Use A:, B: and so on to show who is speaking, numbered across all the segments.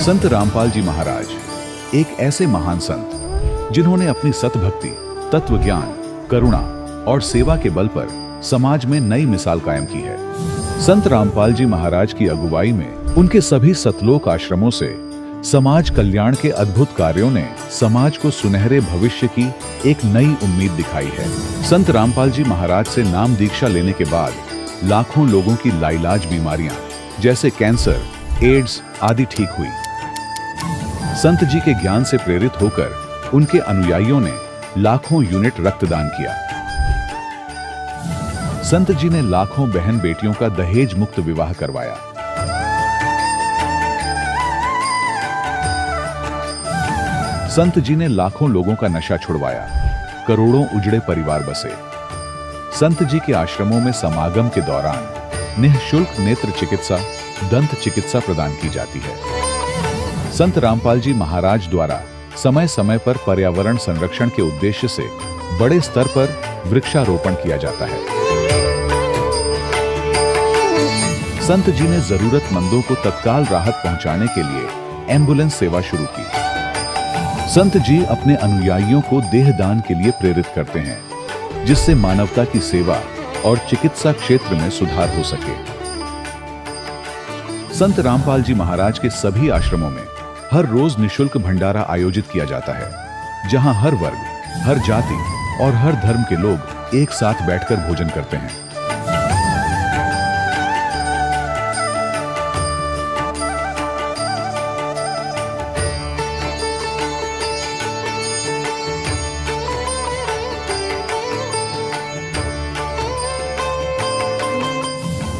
A: संत रामपाल जी महाराज एक ऐसे महान संत जिन्होंने अपनी सतभक्ति, तत्व ज्ञान, करुणा और सेवा के बल पर समाज में नई मिसाल कायम की है। संत रामपाल जी महाराज की अगुवाई में उनके सभी सतलोक आश्रमों से समाज कल्याण के अद्भुत कार्यों ने समाज को सुनहरे भविष्य की एक नई उम्मीद दिखाई है। संत रामपाल जी महाराज से नाम दीक्षा लेने के बाद लाखों लोगों की लाइलाज बीमारियां जैसे कैंसर, एड्स आदि ठीक हुई। संत जी के ज्ञान से प्रेरित होकर उनके अनुयायियों ने लाखों यूनिट रक्तदान किया। संत जी ने लाखों बहन बेटियों का दहेज मुक्त विवाह करवाया। संत जी ने लाखों लोगों का नशा छुड़वाया, करोड़ों उजड़े परिवार बसे। संत जी के आश्रमों में समागम के दौरान निःशुल्क नेत्र चिकित्सा, दंत चिकित्सा प्रदान की जाती है। संत रामपाल जी महाराज द्वारा समय समय पर पर्यावरण संरक्षण के उद्देश्य से बड़े स्तर पर वृक्षारोपण किया जाता है। संत जी ने जरूरतमंदों को तत्काल राहत पहुंचाने के लिए एम्बुलेंस सेवा शुरू की। संत जी अपने अनुयायियों को देहदान के लिए प्रेरित करते हैं, जिससे मानवता की सेवा और चिकित्सा क्षेत्र में सुधार हो सके। संत रामपाल जी महाराज के सभी आश्रमों में हर रोज निःशुल्क भंडारा आयोजित किया जाता है, जहां हर वर्ग, हर जाति और हर धर्म के लोग एक साथ बैठकर भोजन करते हैं।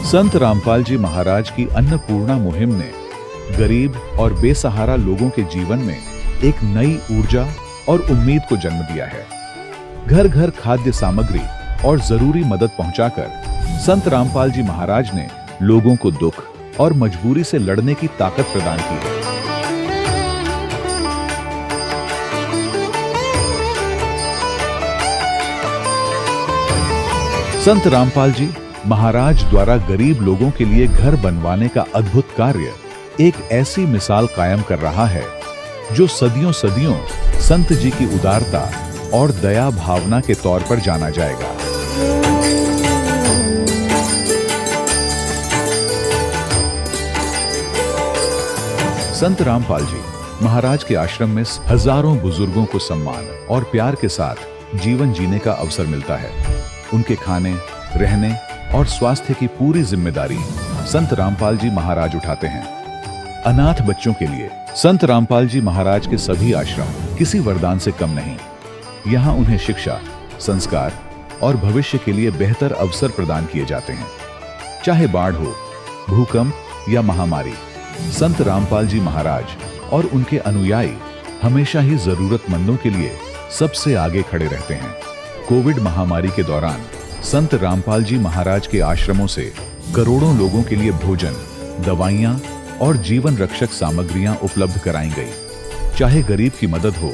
A: संत रामपाल जी महाराज की अन्नपूर्णा मुहिम ने गरीब और बेसहारा लोगों के जीवन में एक नई ऊर्जा और उम्मीद को जन्म दिया है। घर घर खाद्य सामग्री और जरूरी मदद पहुंचाकर संत रामपाल जी महाराज ने लोगों को दुख और मजबूरी से लड़ने की ताकत प्रदान की है। संत रामपाल जी महाराज द्वारा गरीब लोगों के लिए घर बनवाने का अद्भुत कार्य एक ऐसी मिसाल कायम कर रहा है जो सदियों सदियों संत जी की उदारता और दया भावना के तौर पर जाना जाएगा। संत रामपाल जी महाराज के आश्रम में हजारों बुजुर्गों को सम्मान और प्यार के साथ जीवन जीने का अवसर मिलता है। उनके खाने, रहने और स्वास्थ्य की पूरी जिम्मेदारी संत रामपाल जी महाराज उठाते हैं। अनाथ बच्चों के लिए संत रामपाल जी महाराज के सभी आश्रम किसी वरदान से कम नहीं। यहाँ उन्हें शिक्षा, संस्कार और भविष्य के लिए बेहतर अवसर प्रदान किए जाते हैं। चाहे बाढ़ हो, भूकंप या महामारी, संत रामपाल जी महाराज और उनके अनुयायी हमेशा ही जरूरतमंदों के लिए सबसे आगे खड़े रहते हैं। कोविड महामारी के दौरान संत रामपाल जी महाराज के आश्रमों से करोड़ों लोगों के लिए भोजन, दवाइयां और जीवन रक्षक सामग्रियां उपलब्ध कराई गई। चाहे गरीब की मदद हो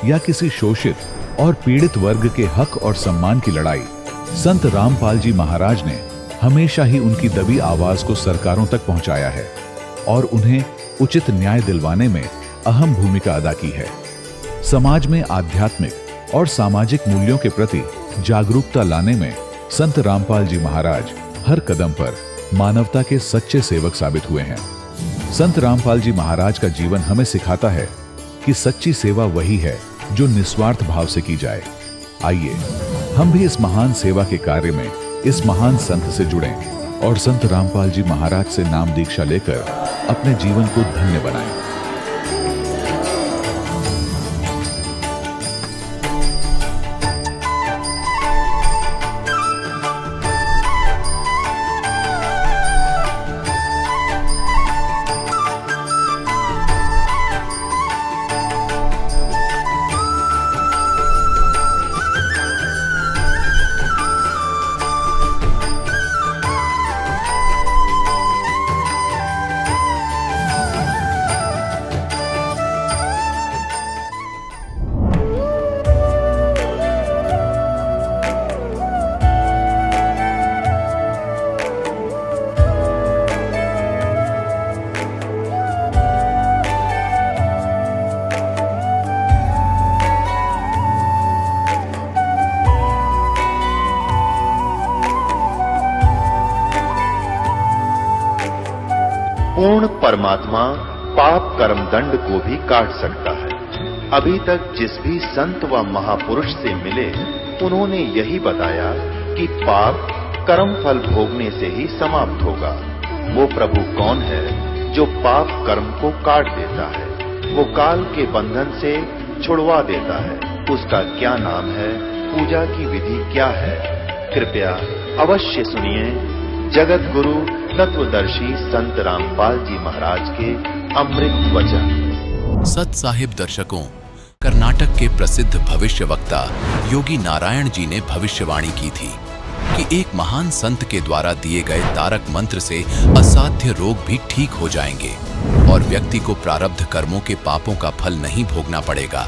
A: या किसी शोषित और पीड़ित वर्ग के हक और सम्मान की लड़ाई, संत रामपाल जी महाराज ने हमेशा ही उनकी दबी आवाज को सरकारों तक पहुंचाया है और उन्हें उचित न्याय दिलवाने में अहम भूमिका अदा की है। समाज में आध्यात्मिक और सामाजिक मूल्यों के प्रति जागरूकता लाने में संत रामपाल जी महाराज हर कदम पर मानवता के सच्चे सेवक साबित हुए हैं। संत रामपाल जी महाराज का जीवन हमें सिखाता है कि सच्ची सेवा वही है जो निस्वार्थ भाव से की जाए। आइए हम भी इस महान सेवा के कार्य में इस महान संत से जुड़ें और संत रामपाल जी महाराज से नाम दीक्षा लेकर अपने जीवन को धन्य बनाएं।
B: पूर्ण परमात्मा पाप कर्म दंड को भी काट सकता है। अभी तक जिस भी संत व महापुरुष से मिले, उन्होंने यही बताया कि पाप कर्म फल भोगने से ही समाप्त होगा। वो प्रभु कौन है जो पाप कर्म को काट देता है, वो काल के बंधन से छुड़वा देता है। उसका क्या नाम है, पूजा की विधि क्या है? कृपया अवश्य सुनिए जगत गुरु तत्वदर्शी संत रामपाल जी महाराज के अमृत वचन।
C: सत साहिब दर्शकों, कर्नाटक के प्रसिद्ध भविष्य वक्ता योगी नारायण जी ने भविष्यवाणी की थी कि एक महान संत के द्वारा दिए गए तारक मंत्र से असाध्य रोग भी ठीक हो जाएंगे और व्यक्ति को प्रारब्ध कर्मों के पापों का फल नहीं भोगना पड़ेगा।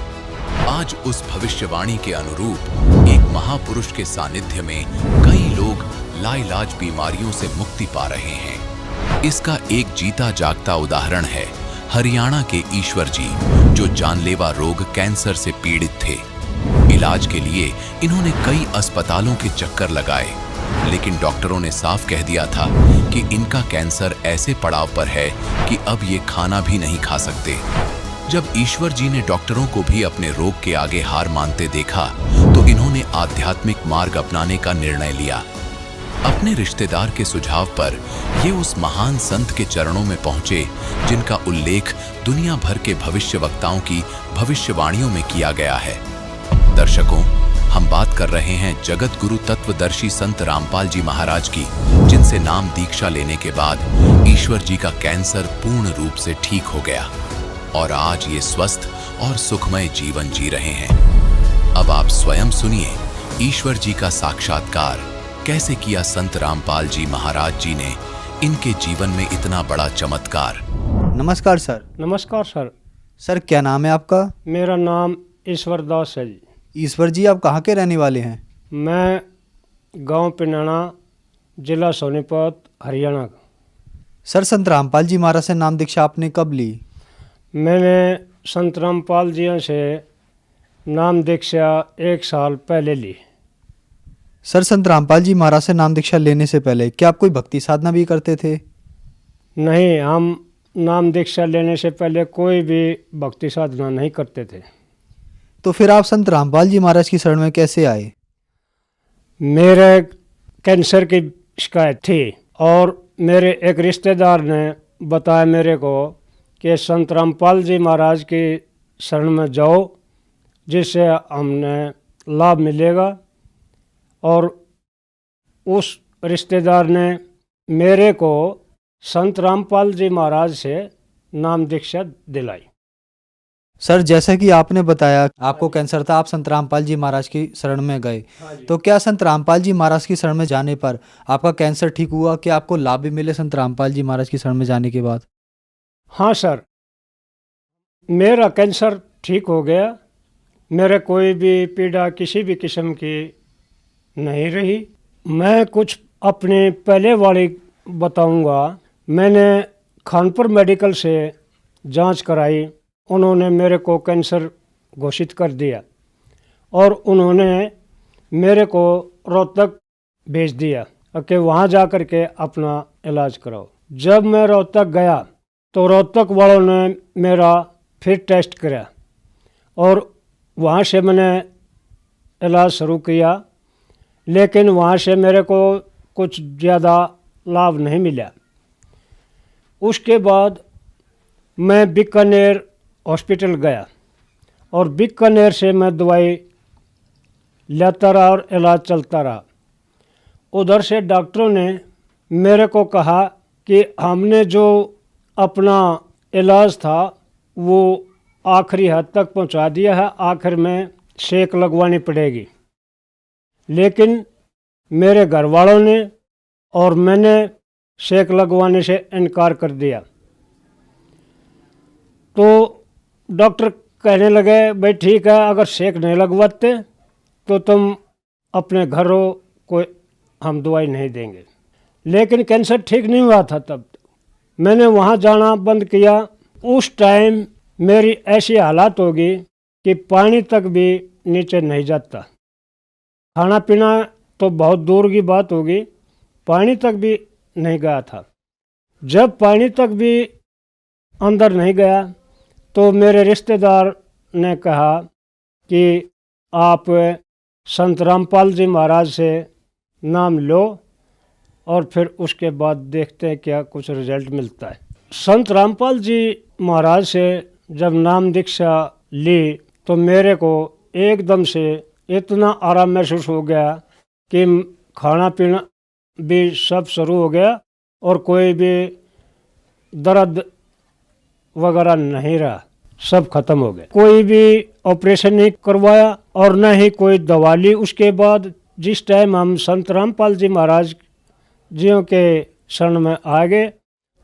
C: आज उस भविष्यवाणी के अनुरूप एक महापुरुष के सानिध्य में कई लोग लाइलाज बीमारियों से मुक्ति पा रहे हैं। इसका एक जीता जागता उदाहरण है हरियाणा के ईश्वर जी, जो जानलेवा रोग कैंसर से पीड़ित थे। इलाज के लिए इन्होंने कई अस्पतालों के चक्कर लगाए, लेकिन डॉक्टरों ने साफ कह दिया था कि इनका कैंसर ऐसे पड़ाव पर है कि अब ये खाना भी नहीं खा सकते। जब ईश्वर जी ने डॉक्टरों को भी अपने रोग के आगे हार मानते देखा, तो इन्होंने आध्यात्मिक मार्ग अपनाने का निर्णय लिया। अपने रिश्तेदार के सुझाव पर ये उस महान संत के चरणों में पहुंचे, जिनका उल्लेख दुनिया भर के भविष्य वक्ताओं की भविष्यवाणियों में किया गया है। दर्शकों, हम बात कर रहे हैं जगत गुरु तत्वदर्शी संत रामपाल जी महाराज की, जिनसे नाम दीक्षा लेने के बाद ईश्वर जी का कैंसर पूर्ण रूप से ठीक हो गया और आज ये स्वस्थ और सुखमय जीवन जी रहे हैं। अब आप स्वयं सुनिए ईश्वर जी का साक्षात्कार कैसे किया संत रामपाल जी महाराज जी ने, इनके जीवन में इतना बड़ा चमत्कार।
D: नमस्कार सर।
E: नमस्कार सर।
D: सर क्या नाम है आपका?
E: मेरा नाम ईश्वर दास है जी।
D: ईश्वर जी, आप कहाँ के रहने वाले हैं?
E: मैं गांव पिनाना, जिला सोनीपत, हरियाणा का।
D: सर, संत रामपाल जी महाराज से नाम दीक्षा आपने कब ली?
E: मैंने संत रामपाल जी से नाम दीक्षा 1 साल पहले ली।
D: सर, संत रामपाल जी महाराज से नाम दीक्षा लेने से पहले क्या आप कोई भक्ति साधना भी करते थे?
E: नहीं, हम नाम दीक्षा लेने से पहले कोई भी भक्ति साधना नहीं करते थे।
D: तो फिर आप संत रामपाल जी महाराज की शरण में कैसे आए?
E: मेरे कैंसर की शिकायत थी और मेरे एक रिश्तेदार ने बताया मेरे को कि संत रामपाल जी महाराज की शरण में जाओ, जिससे हमने लाभ मिलेगा। और उस रिश्तेदार ने मेरे को संत रामपाल जी महाराज से नाम दीक्षा दिलाई।
D: सर, जैसा कि आपने बताया आपको कैंसर था, आप संत रामपाल जी महाराज की शरण में गए। तो क्या संत रामपाल जी महाराज की शरण में जाने पर आपका कैंसर ठीक हुआ? क्या आपको लाभ भी मिले संत रामपाल जी महाराज की शरण में जाने के बाद?
E: हाँ सर, मेरा कैंसर ठीक हो गया। मेरे कोई भी पीड़ा किसी भी किस्म की नहीं रही। मैं कुछ अपने पहले वाली बताऊंगा। मैंने खानपुर मेडिकल से जांच कराई, उन्होंने मेरे को कैंसर घोषित कर दिया और उन्होंने मेरे को रोहतक भेज दिया कि वहाँ जा कर के अपना इलाज कराओ। जब मैं रोहतक गया तो रोहतक वालों ने मेरा फिर टेस्ट किया और वहाँ से मैंने इलाज शुरू किया, लेकिन वहाँ से मेरे को कुछ ज़्यादा लाभ नहीं मिला। उसके बाद मैं बीकानेर हॉस्पिटल गया और बीकानेर से मैं दवाई लेता रहा और इलाज चलता रहा। उधर से डॉक्टरों ने मेरे को कहा कि हमने जो अपना इलाज था वो आखिरी हद तक पहुंचा दिया है, आखिर में सेक लगवानी पड़ेगी। लेकिन मेरे घर वालों ने और मैंने सेक लगवाने से इनकार कर दिया। तो डॉक्टर कहने लगे, भाई ठीक है, अगर सेक नहीं लगवाते तो तुम अपने घरों को हम दवाई नहीं देंगे। लेकिन कैंसर ठीक नहीं हुआ था तब। मैंने वहाँ जाना बंद किया। उस टाइम मेरी ऐसी हालत होगी कि पानी तक भी नीचे नहीं जाता। खाना पीना तो बहुत दूर की बात होगी, पानी तक भी नहीं गया था। जब पानी तक भी अंदर नहीं गया तो मेरे रिश्तेदार ने कहा कि आप संत रामपाल जी महाराज से नाम लो और फिर उसके बाद देखते हैं क्या कुछ रिजल्ट मिलता है। संत रामपाल जी महाराज से जब नाम दीक्षा ली तो मेरे को एकदम से इतना आराम महसूस हो गया कि खाना पीना भी सब शुरू हो गया और कोई भी दर्द वगैरह नहीं रहा, सब खत्म हो गया। कोई भी ऑपरेशन नहीं करवाया और न ही कोई दवा ली। उसके बाद जिस टाइम हम संत रामपाल जी महाराज जियों के शरण में आ गए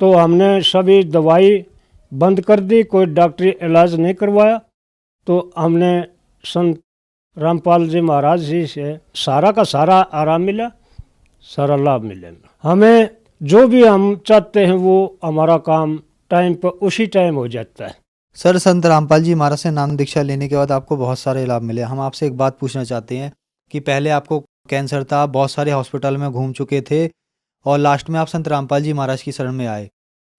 E: तो हमने सभी दवाई बंद कर दी, कोई डॉक्टरी इलाज नहीं करवाया। तो हमने संत रामपाल जी महाराज जी से सारा का सारा आराम मिला, सारा लाभ मिले। हमें जो भी हम चाहते हैं वो हमारा काम टाइम पर उसी टाइम हो जाता है।
D: सर, संत रामपाल जी महाराज से नाम दीक्षा लेने के बाद आपको बहुत सारे लाभ मिले। हम आपसे एक बात पूछना चाहते हैं कि पहले आपको कैंसर था, बहुत सारे हॉस्पिटल में घूम चुके थे और लास्ट में आप संत रामपाल जी महाराज की शरण में आए।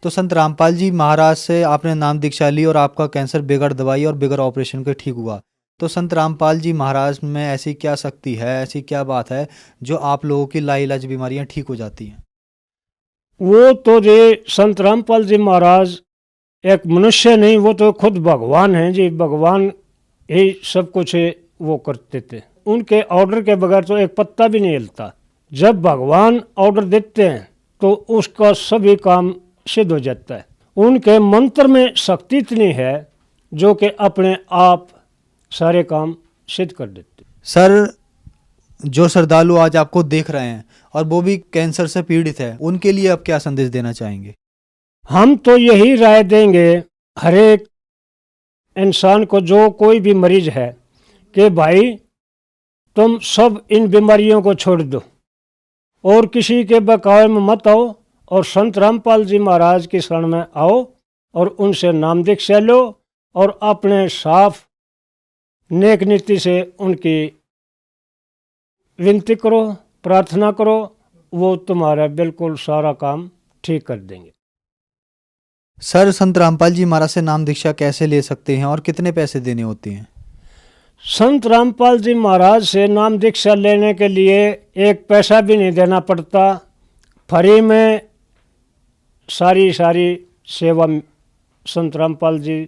D: तो संत रामपाल जी महाराज से आपने नाम दीक्षा ली और आपका कैंसर बगैर दवाई और बगैर ऑपरेशन के ठीक हुआ। तो संत रामपाल जी महाराज में ऐसी क्या शक्ति है, ऐसी क्या बात है जो आप लोगों की लाइलाज बीमारियां ठीक हो जाती हैं?
E: वो तो ये संत रामपाल जी महाराज एक मनुष्य नहीं, वो तो खुद भगवान हैं जी। भगवान ही सब कुछ वो करते थे। उनके ऑर्डर के बगैर तो एक पत्ता भी नहीं हिलता। जब भगवान ऑर्डर देते हैं तो उसका सभी काम सिद्ध हो जाता है। उनके मंत्र में शक्ति इतनी है जो कि अपने आप सारे काम सिद्ध कर देते।
D: सर, जो श्रद्धालु आज आपको देख रहे हैं और वो भी कैंसर से पीड़ित है, उनके लिए आप क्या संदेश देना चाहेंगे?
E: हम तो यही राय देंगे हर एक इंसान को, जो कोई भी मरीज है, कि भाई तुम सब इन बीमारियों को छोड़ दो और किसी के बहकावे में मत आओ और संत रामपाल जी महाराज की शरण में आओ और उनसे नाम दीक्षा लो और अपने साफ नेक नीति से उनकी विनती करो, प्रार्थना करो, वो तुम्हारा बिल्कुल सारा काम ठीक कर देंगे।
D: सर, संत रामपाल जी महाराज से नाम दीक्षा कैसे ले सकते हैं और कितने पैसे देने होते हैं?
E: संत रामपाल जी महाराज से नाम दीक्षा लेने के लिए एक पैसा भी नहीं देना पड़ता। फ्री में सारी सेवा संत रामपाल जी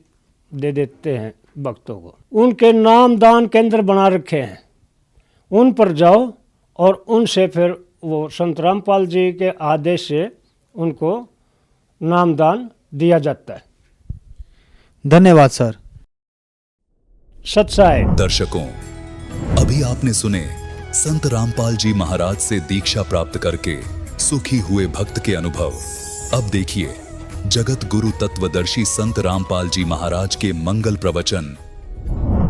E: दे देते हैं भक्तों को। उनके नाम दान केंद्र बना रखे हैं, उन पर जाओ और उनसे फिर वो संत रामपाल जी के आदेश से उनको नाम दान दिया जाता है।
D: धन्यवाद सर।
E: सच्चाई।
F: दर्शकों, अभी आपने सुने संत रामपाल जी महाराज से दीक्षा प्राप्त करके सुखी हुए भक्त के अनुभव। अब देखिए जगत गुरु तत्वदर्शी संत रामपाल जी महाराज के मंगल प्रवचन।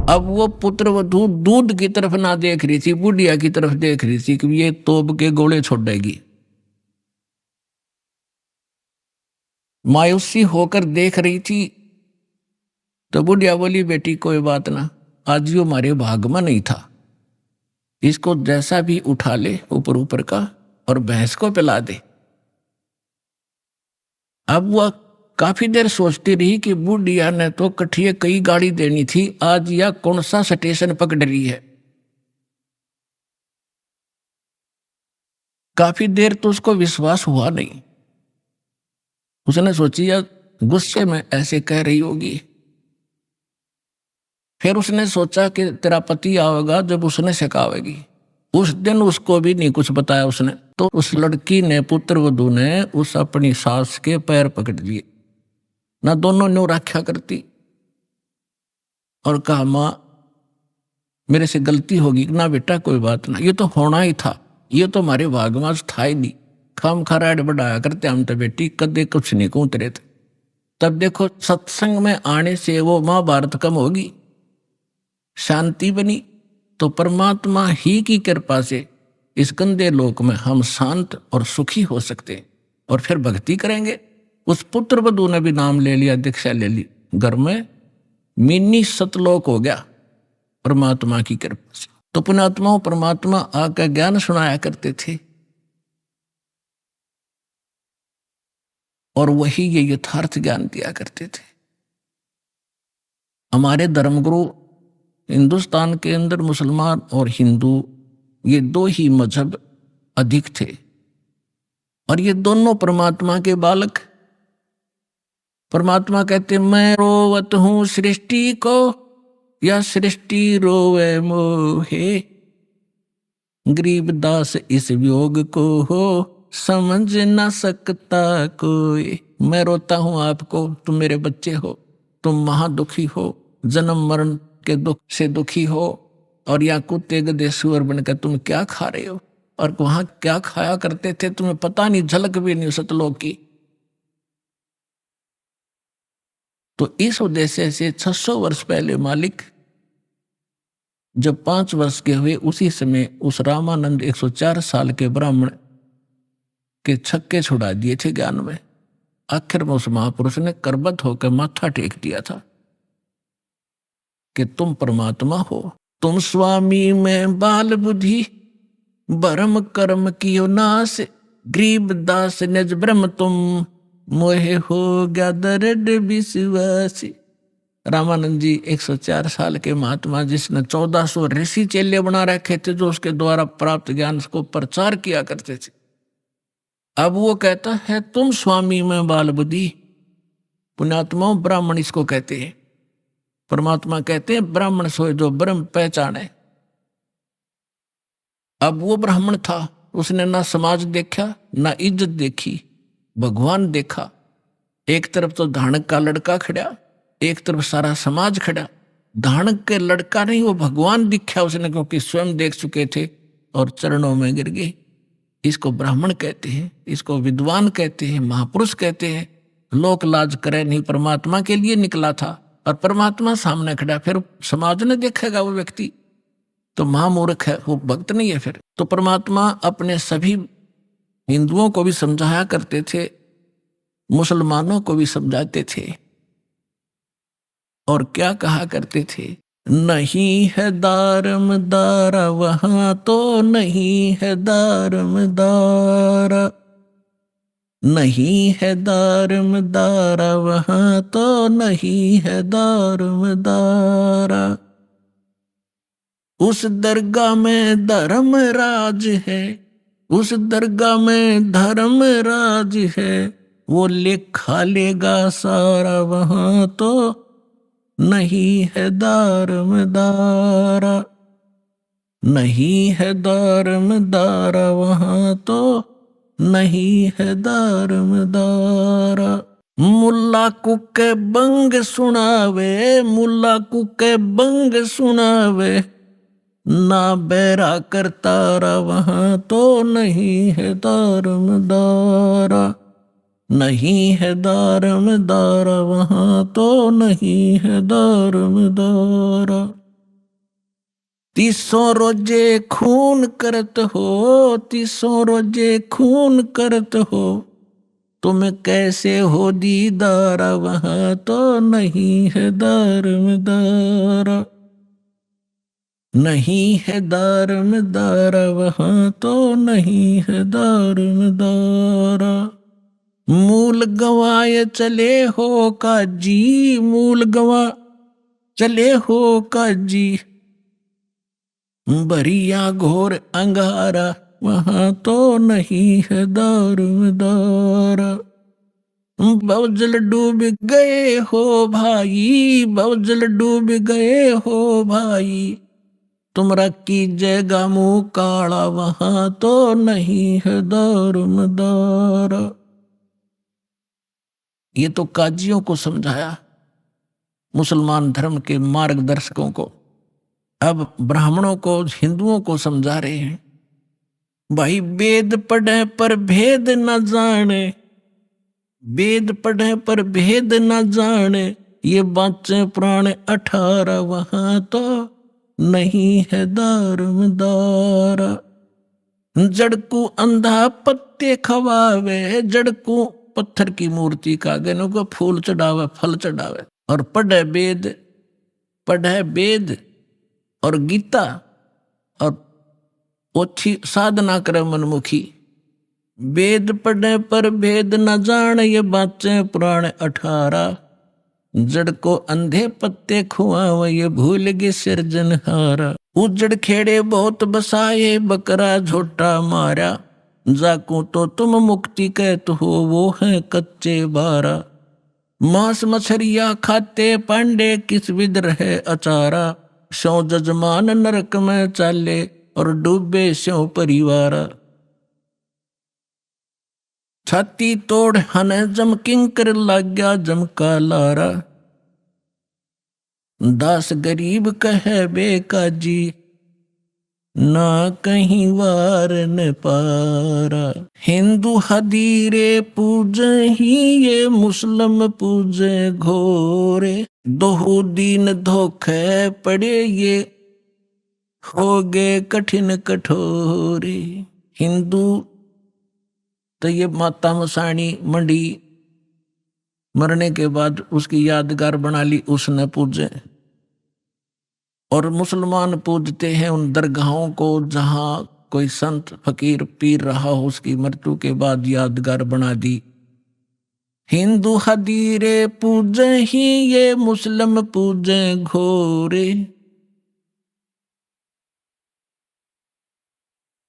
G: अब वो पुत्र वधू दूध की तरफ ना देख रही थी, बुढ़िया की तरफ देख रही थी कि ये तोप के गोले छोड़ेगी। मायूसी होकर देख रही थी तो बुढ़िया बोली, बेटी कोई बात ना, आज यो हमारे भाग में नहीं था, इसको जैसा भी उठा ले ऊपर ऊपर का और भैंस को पिला दे। अब वह काफी देर सोचती रही कि बुढ़िया ने तो कठिए कई गाड़ी देनी थी, आज यह कौन सा स्टेशन पकड़ रही है। काफी देर तो उसको विश्वास हुआ नहीं। उसने सोची या गुस्से में ऐसे कह रही होगी। फिर उसने सोचा कि तेरा पति आएगा जब उसने सिखावेगी। उस दिन उसको भी नहीं कुछ बताया उसने। तो उस लड़की ने, पुत्र वधू ने, उस अपनी सास के पैर पकड़ लिए ना, दोनों न्यू रक्षा करती और कहा, माँ मेरे से गलती होगी ना बेटा, कोई बात ना, ये तो होना ही था, ये तो हमारे भाग में था ही नहीं, खाम खराड़ बढ़ाया करते हम तो बेटी, कदे कुछ नहीं कूतरे थे। तब देखो सत्संग में आने से वो महाभारत कम होगी, शांति बनी। तो परमात्मा ही की कृपा से इस गंदे लोक में हम शांत और सुखी हो सकते और फिर भक्ति करेंगे। उस पुत्र वधू ने भी नाम ले लिया, दीक्षा ले ली, घर में मिनी सतलोक हो गया परमात्मा की कृपा से। तो पुण्यात्माओं, परमात्मा आकर ज्ञान सुनाया करते थे और वही ये यथार्थ ज्ञान दिया करते थे। हमारे धर्मगुरु हिंदुस्तान के अंदर मुसलमान और हिंदू ये दो ही मजहब अधिक थे, और ये दोनों परमात्मा के बालक। परमात्मा कहते मैं रोवत हूं सृष्टि को, या सृष्टि रोवे मोहे, गरीब दास इस वियोग को हो, समझ न सकता कोई। मैं रोता हूं आपको, तुम मेरे बच्चे हो, तुम महादुखी हो, जन्म मरण के दुख से दुखी हो, और या कुत्ते गधे सुअर बनकर तुम क्या खा रहे हो, और वहां क्या खाया करते थे तुम्हें पता नहीं, झलक भी नहीं सतलोक की। तो इस उद्देश्य से 600 वर्ष पहले मालिक जब 5 वर्ष के हुए, उसी समय उस रामानंद 104 साल के ब्राह्मण के छक्के छुड़ा दिए थे ज्ञान में। आखिर में उस महापुरुष ने करबद्ध होकर माथा टेक दिया था कि तुम परमात्मा हो, तुम स्वामी में बाल बुद्धि, भरम कर्म कियो नाश, गरीब दास निज ब्रह्म तुम, मोहे हो गया दृढ़ विश्वासी। रामानंद जी 104 साल के महात्मा, जिसने 1400 ऋषि चेले बना रखे थे, जो उसके द्वारा प्राप्त ज्ञान को प्रचार किया करते थे। अब वो कहता है तुम स्वामी में बाल बुद्धि। पुण्यात्माओं, ब्राह्मण इसको कहते हैं। परमात्मा कहते हैं ब्राह्मण सोए जो ब्रह्म पहचाने। अब वो ब्राह्मण था, उसने ना समाज देखा, ना इज्जत देखी, भगवान देखा। एक तरफ तो धानक का लड़का खड़ा, एक तरफ सारा समाज खड़ा। धानक के लड़का नहीं, वो भगवान दिखा उसने, क्योंकि स्वयं देख चुके थे और चरणों में गिर गए। इसको ब्राह्मण कहते हैं, इसको विद्वान कहते हैं, महापुरुष कहते हैं। लोक लाज करे नहीं, परमात्मा के लिए निकला था और परमात्मा सामने खड़ा। फिर समाज ने देखेगा वो व्यक्ति तो महामूर्ख है, वो भक्त नहीं है। फिर तो परमात्मा अपने सभी हिंदुओं को भी समझाया करते थे, मुसलमानों को भी समझाते थे, और क्या कहा करते थे, नहीं है दारम दारा वहां तो नहीं है दारम दारा, नहीं है दारम दारा वहां तो नहीं है दारम दारा। उस दरगाह में धर्म राज है, उस दरगाह में धर्म राज है, वो लिखा लेगा सारा वहां तो नहीं है दारम दारा, नहीं है दारम दारा वहां तो नहीं है दारम दारा। मुल्ला कुके बंग सुनावे, मुल्ला कुके बंग सुनावे, ना बैरा करतारा वहां तो नहीं है दारम दारा, नहीं है दारम दारा वहां तो नहीं है दारम दारा। 300 रोजे खून करत हो, 300 रोजे खून करत हो, तुम कैसे हो दीदारा वहां तो नहीं है दारम दारा, नहीं है दारम दारा वहां तो नहीं है दारम दारा। मूल गवाए चले हो काजी, मूल गवा चले हो काजी, बरिया घोर अंगारा वहां तो नहीं है दारम दारा। बवजल डूब गए हो भाई, बवजल डूब गए हो भाई, तुमरा की जगह मुँह काला वहां तो नहीं है दारम दारा। ये तो काजियों को समझाया, मुसलमान धर्म के मार्गदर्शकों को। अब ब्राह्मणों को, हिंदुओं को समझा रहे हैं, भाई वेद पढ़े पर भेद न जाने, वेद पढ़े पर भेद न जाने, ये बाँचे पुराण 18 वहां तो नहीं है दारम दारा। जड़कू अंधा पत्ते खवावे, जड़कू पत्थर की मूर्ति का गनों को फूल चढ़ावे, फल चढ़ावे, और पढ़े वेद और गीता, और ओछी साधना करे मनमुखी, वेद पढ़े पर भेद न जान, ये बाचे पुराण 18। जड़ को अंधे पत्ते खुआव, ये भूल गए सिरजनहारा। उजड़ खेड़े बहुत बसाए, बकरा झोटा मारा। जाकू तो तुम मुक्ति कहत हो, वो है कच्चे बारा। मांस मछरिया खाते पांडे, किस विद रहे अचारा। स्यों जजमान नरक में चाले, और डूबे स्यों परिवारा। छाती तोड़ हन जम किंकर, लाग्या जम का लारा। दास गरीब कहे बेकाजी, ना कहीं वार न पारा। हिंदू हदीरे पूजे ही, ये मुस्लिम पूजे घोरे। दोहु दीन धोखे पड़े, ये हो गए कठिन कठोरे। हिंदू तो ये माता मसाणी मंडी, मरने के बाद उसकी यादगार बना ली, उसने पूजे। और मुसलमान पूजते हैं उन दरगाहों को जहां कोई संत फकीर पीर रहा हो, उसकी मृत्यु के बाद यादगार बना दी। हिंदू हदीरे पूजे ही, ये मुस्लिम पूजे घोरे।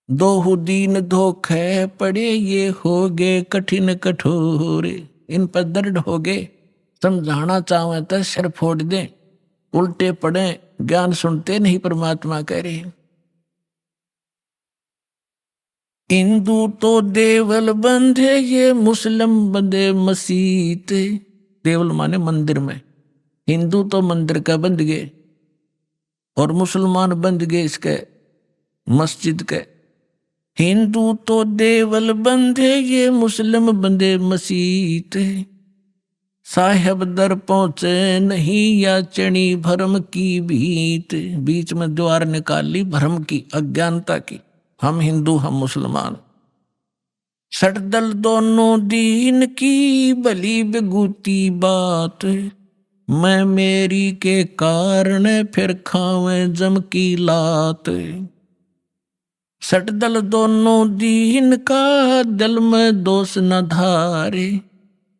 G: दोहु दीन धोखे पड़े, ये हो गए कठिन कठोरे। इन पर दर्द हो गए, समझाना चाहे तो सिर फोड़ दे। उल्टे पड़े, ज्ञान सुनते नहीं, परमात्मा कह रहे। हिंदू तो देवल बंधे, ये मुस्लिम बंधे मसीत। देवल माने मंदिर में, हिंदू तो मंदिर का बंध गए, और मुसलमान बंध गए इसके मस्जिद के। हिंदू तो देवल बंधे, ये मुस्लिम बंधे मसीत। साहेब दर पहुंचे नहीं, या चणी भरम की भीत। बीच में द्वार निकाल ली भरम की, अज्ञानता की। हम हिंदू हम मुसलमान, सटदल दोनों दीन की, भली बेगूती बात। मैं मेरी के कारण, फिर खावे जम की लात। सटदल दोनों दीन का, दिल में दोष न धारे।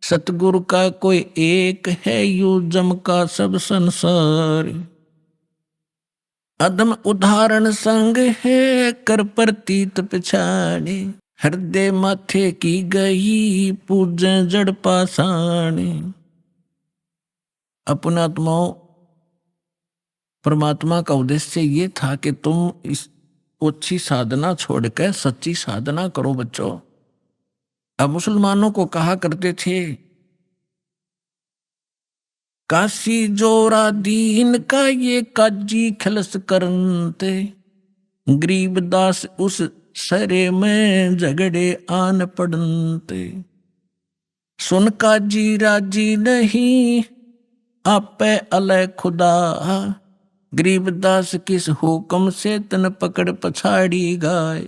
G: सतगुरु का कोई एक है, यू जम का सब संसार। अदम उदाहरण संग है, कर प्रतीत पिछाड़े। हृदय माथे की गई, पूजे जड़ पाषाणे। अपना आत्माओं, परमात्मा का उद्देश्य ये था कि तुम इस ओछी साधना छोड़कर सच्ची साधना करो बच्चों। अब मुसलमानों को कहा करते थे, काशी जोरा दीन का, ये काजी खलस करनते। गरीबदास उस सरे में, झगड़े आन पड़नते। सुन काजी राजी नहीं, आपे अलय खुदा। गरीबदास किस हुक्म से, तन पकड़ पछाड़ी गाय।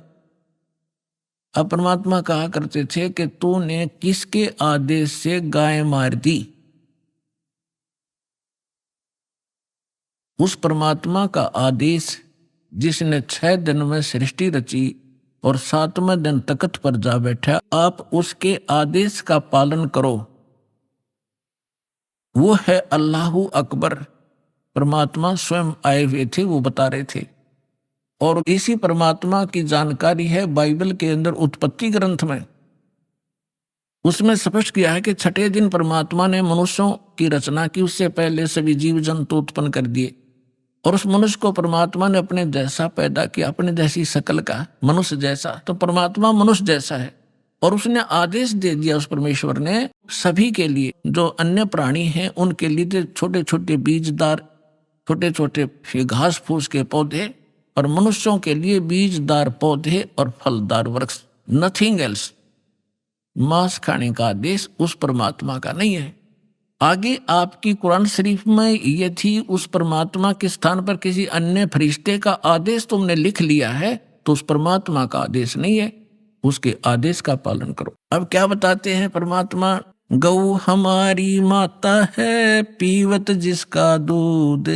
G: अब परमात्मा कहा करते थे कि तूने किसके आदेश से गाय मार दी। उस परमात्मा का आदेश जिसने 6 दिन में सृष्टि रची और 7वें दिन तख्त पर जा बैठा, आप उसके आदेश का पालन करो। वो है अल्लाहु अकबर। परमात्मा स्वयं आए हुए थे, वो बता रहे थे। और इसी परमात्मा की जानकारी है बाइबल के अंदर उत्पत्ति ग्रंथ में। उसमें स्पष्ट किया है कि 6ठे दिन परमात्मा ने मनुष्यों की रचना की, उससे पहले सभी जीव जंतु उत्पन्न कर दिए। और उस मनुष्य को परमात्मा ने अपने जैसा पैदा किया, अपने जैसी शकल का, मनुष्य जैसा। तो परमात्मा मनुष्य जैसा है। और उसने आदेश दे दिया, उस परमेश्वर ने, सभी के लिए, जो अन्य प्राणी हैं उनके लिए छोटे छोटे बीजदार, छोटे छोटे घास फूस के पौधे, और मनुष्यों के लिए बीजदार पौधे और फलदार वृक्ष, नथिंग एल्स। मांस खाने का आदेश उस परमात्मा का नहीं है। आगे आपकी कुरान शरीफ में ये थी, उस परमात्मा के स्थान पर किसी अन्य फरिश्ते का आदेश तुमने लिख लिया है, तो उस परमात्मा का आदेश नहीं है, उसके आदेश का पालन करो। अब क्या बताते हैं परमात्मा, गौ हमारी माता है, पीवत जिसका दूध।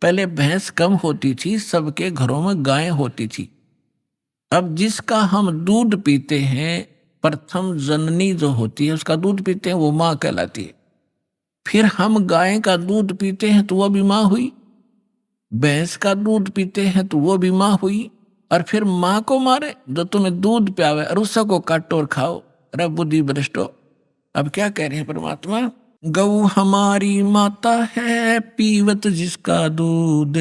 G: पहले भैंस कम होती थी, सबके घरों में गायें होती थी। अब जिसका हम दूध पीते हैं प्रथम जननी जो होती है उसका दूध पीते हैं, वो माँ कहलाती है। फिर हम गाय का दूध पीते हैं तो वो भी माँ हुई, भैंस का दूध पीते हैं तो वो भी माँ हुई, और फिर माँ को मारे जो तुम्हें दूध प्यावे और उसको काटो और खाओ। अरे बुद्धि भ्रष्टो। अब क्या कह रहे हैं परमात्मा, गौ हमारी माता है पीवत जिसका दूध,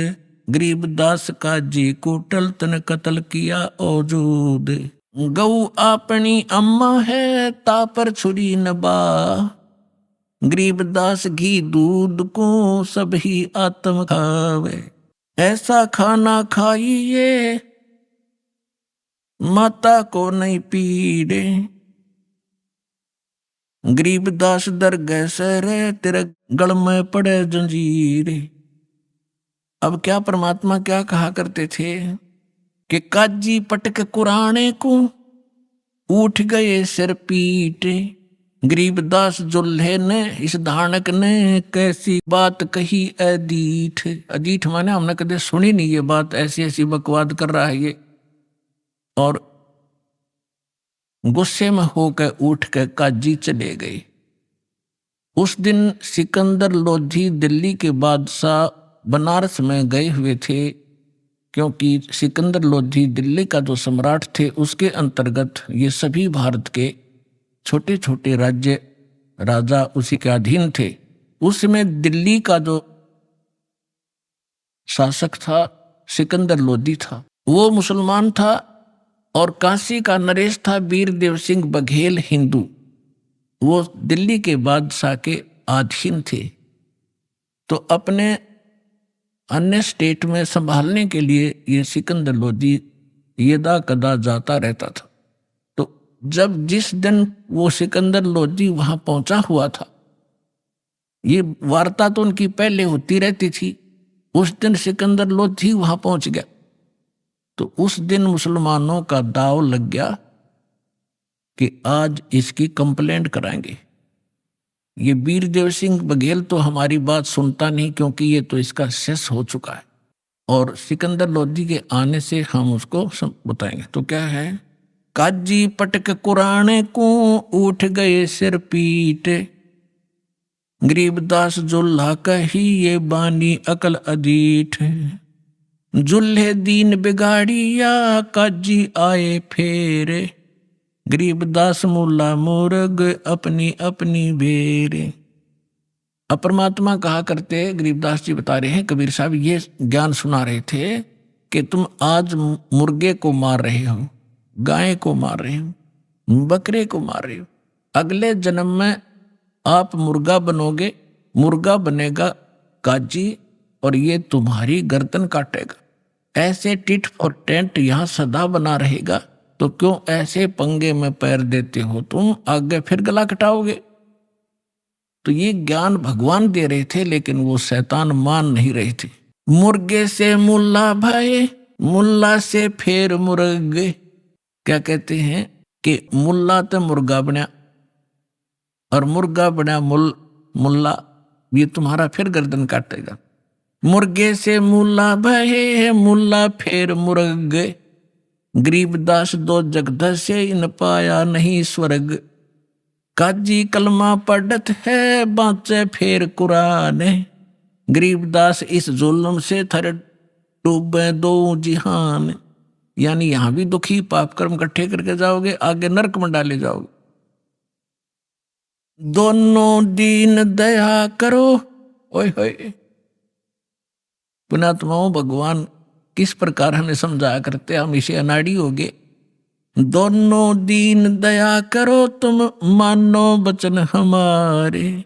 G: गरीबदास का जी कुटल तन कतल किया औजूद। गौ अपनी अम्मा है तापर छुरी नबा, गरीबदास घी दूध को सब ही आत्म खावे। ऐसा खाना खाइए माता को नहीं पीड़े, गरीबदास दर गैसरे तेरे गल में पड़े जंजीरे। अब क्या परमात्मा क्या कहा करते थे कि काजी पटक कुराने को उठ गए सिर पीटे, गरीबदास जुल्हे ने इस धानक ने कैसी बात कही अदीठ। अदीठ माने हमने कदे सुनी नहीं ये बात, ऐसी ऐसी बकवाद कर रहा है ये। और गुस्से में होकर उठ कर काजी चले गए। उस दिन सिकंदर लोधी दिल्ली के बादशाह बनारस में गए हुए थे, क्योंकि सिकंदर लोधी दिल्ली का जो सम्राट थे उसके अंतर्गत ये सभी भारत के छोटे छोटे राज्य राजा उसी के अधीन थे। उसमें दिल्ली का जो शासक था सिकंदर लोधी था, वो मुसलमान था, और काशी का नरेश था वीरदेव सिंह बघेल हिंदू। वो दिल्ली के बादशाह के अधीन थे, तो अपने अन्य स्टेट में संभालने के लिए ये सिकंदर लोधी यदा कदा जाता रहता था। तो जब जिस दिन वो सिकंदर लोधी वहां पहुंचा हुआ था, ये वार्ता तो उनकी पहले होती रहती थी, उस दिन सिकंदर लोधी वहां पहुंच गया। तो उस दिन मुसलमानों का दाव लग गया कि आज इसकी कंप्लेंट कराएंगे। ये वीरदेव सिंह बघेल तो हमारी बात सुनता नहीं, क्योंकि ये तो इसका शेष हो चुका है, और सिकंदर लोधी के आने से हम उसको बताएंगे। तो क्या है, काजी पटक कुराने को उठ गए सिर पीटे, गरीबदास जुल्हा कही ये बानी अकल अदीठ, जुल्हे दीन बिगाड़िया काजी आए फेरे, गरीबदास मुल्ला मुर्ग अपनी अपनी बेरे। अब परमात्मा कहा करते, गरीबदास जी बता रहे हैं, कबीर साहब ये ज्ञान सुना रहे थे कि तुम आज मुर्गे को मार रहे हो, गाय को मार रहे हो, बकरे को मार रहे हो, अगले जन्म में आप मुर्गा बनोगे, मुर्गा बनेगा काजी, और ये तुम्हारी गर्दन काटेगा। ऐसे टिट फॉर टेंट यहां सदा बना रहेगा, तो क्यों ऐसे पंगे में पैर देते हो तुम, आगे फिर गला कटाओगे। तो ये ज्ञान भगवान दे रहे थे, लेकिन वो शैतान मान नहीं रहे थे। मुर्गे से मुल्ला भाई, मुल्ला से फिर मुर्गे। क्या कहते हैं कि मुल्ला तो मुर्गा बना और मुर्गा बना मुल्ला, ये तुम्हारा फिर गर्दन काटेगा। मुर्गे से मुल्ला भये, मुल्ला फिर मुर्गे, गरीबदास दो जगदश से इन पाया नहीं स्वर्ग, काजी कलमा पढ़त है बाँचे फिर कुरान, गरीबदास इस जुल्म से थर डूबे दो जिहान। यानी यहां भी दुखी पाप कर्म इकट्ठे करके जाओगे, आगे नरक में डाले जाओगे। दोनों दीन दया करो, ओए होए पुण्यात्माओं, भगवान किस प्रकार हमें समझाया करते, हम इसे अनाड़ी हो गए। दोनों दीन दया करो तुम मानो बचन हमारे,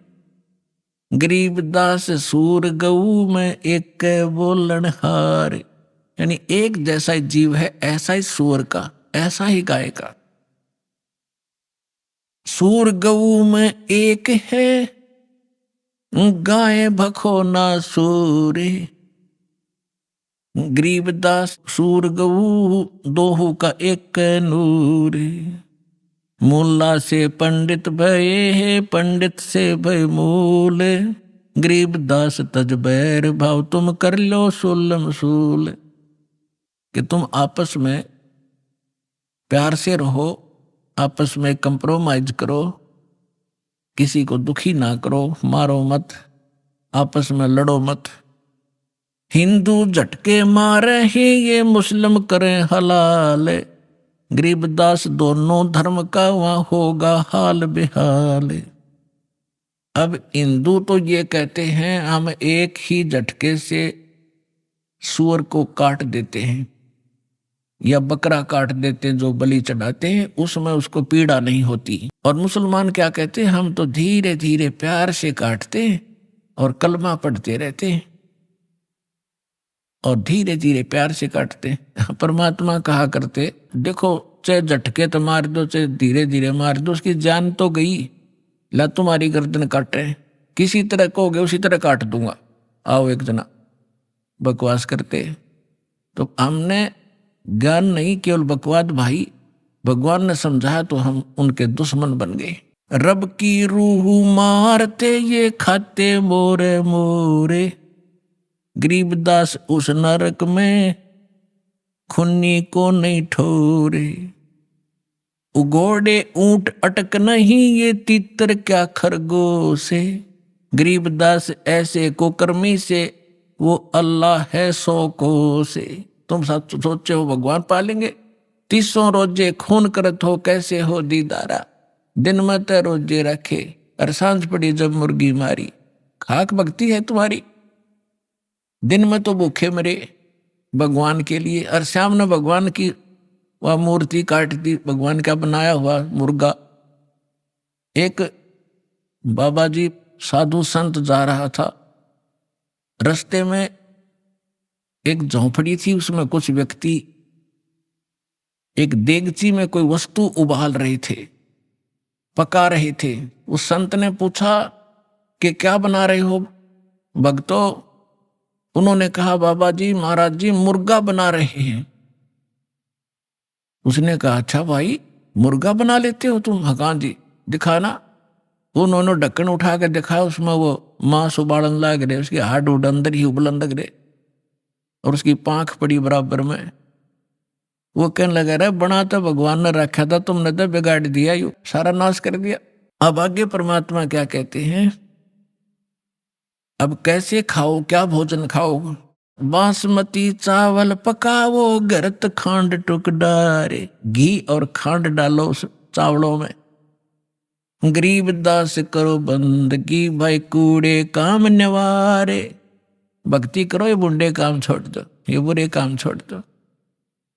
G: गरीबदास सूर गऊ में एक बोलन हार। यानी एक जैसा जीव है, ऐसा ही सूर का, ऐसा ही गाय का। सूर गऊ में एक है, गाय भखो ना सूरे, गरीबदास सूर गऊ दोहू का एक नूर, मुल्ला से पंडित भये है पंडित से भय मूल, गरीबदास तज बैर भाव तुम कर लो सुलम सूल। कि तुम आपस में प्यार से रहो, आपस में कंप्रोमाइज करो, किसी को दुखी ना करो, मारो मत, आपस में लड़ो मत। हिंदू झटके मारे ही ये मुस्लिम करें हलाल, गरीबदास दोनों धर्म का वहां होगा हाल बेहाल। अब हिंदू तो ये कहते हैं हम एक ही झटके से सूअर को काट देते हैं या बकरा काट देते हैं, जो बलि चढ़ाते हैं उसमें उसको पीड़ा नहीं होती। और मुसलमान क्या कहते हैं, हम तो धीरे धीरे प्यार से काटते हैं और कलमा पढ़ते रहते हैं और धीरे धीरे प्यार से काटते हैं। परमात्मा कहा करते, देखो चाहे झटके तो मार दो चाहे धीरे धीरे मार दो, उसकी जान तो गई। ला तुम्हारी गर्दन काटे, किसी तरह कहोगे उसी तरह काट दूंगा, आओ एक जना। बकवास करते। तो हमने ज्ञान नहीं, केवल बकवाद भाई। भगवान ने समझाया तो हम उनके दुश्मन बन गए। रब की रूह मारते ये खाते मोरे मोरे, गरीबदास उस नरक में खुन्नी को नहीं ठोरे। उगोड़े ऊंट अटक नहीं ये तीतर क्या खरगोश है, गरीबदास ऐसे कुकर्मी से वो अल्लाह है 100 कोस है। तुम सोचे हो भगवान पालेंगे, 300 रोजे खून करत हो कैसे हो दीदारा, दिन में तो रोजे रखे और सांझ पड़ी जब मुर्गी मारी। खाक भक्ति है तुम्हारी, दिन में तो भूखे मरे भगवान के लिए, और शाम ने भगवान की वह मूर्ति काट दी, भगवान का बनाया हुआ मुर्गा। एक बाबा जी साधु संत जा रहा था, रास्ते में एक झोंपड़ी थी, उसमें कुछ व्यक्ति एक देगची में कोई वस्तु उबाल रहे थे, पका रहे थे। उस संत ने पूछा कि क्या बना रहे हो भक्तों? उन्होंने कहा बाबा जी महाराज जी मुर्गा बना रहे हैं। उसने कहा अच्छा भाई मुर्गा बना लेते हो तुम? हाँ जी दिखाना। उन्होंने ढक्कन उठा कर दिखाया, उसमें वो मांस उबालन लग रहे, उसके हाड उड अंदर ही उबलन लग रहे और उसकी पांख पड़ी बराबर में। वो कहने लगा रहा बना तो भगवान ने रखा था, तुमने तो बिगाड़ दिया, यू सारा नाश कर दिया। अब आगे परमात्मा क्या कहते हैं, अब कैसे खाओ, क्या भोजन खाओ? बासमती चावल पकाओ गरत खांड टुक डारे, घी और खांड डालो उस चावलों में। गरीबदास करो बंदगी भाई कूड़े काम निवारे, भक्ति करो ये बुंडे काम छोड़ दो, ये बुरे काम छोड़ दो।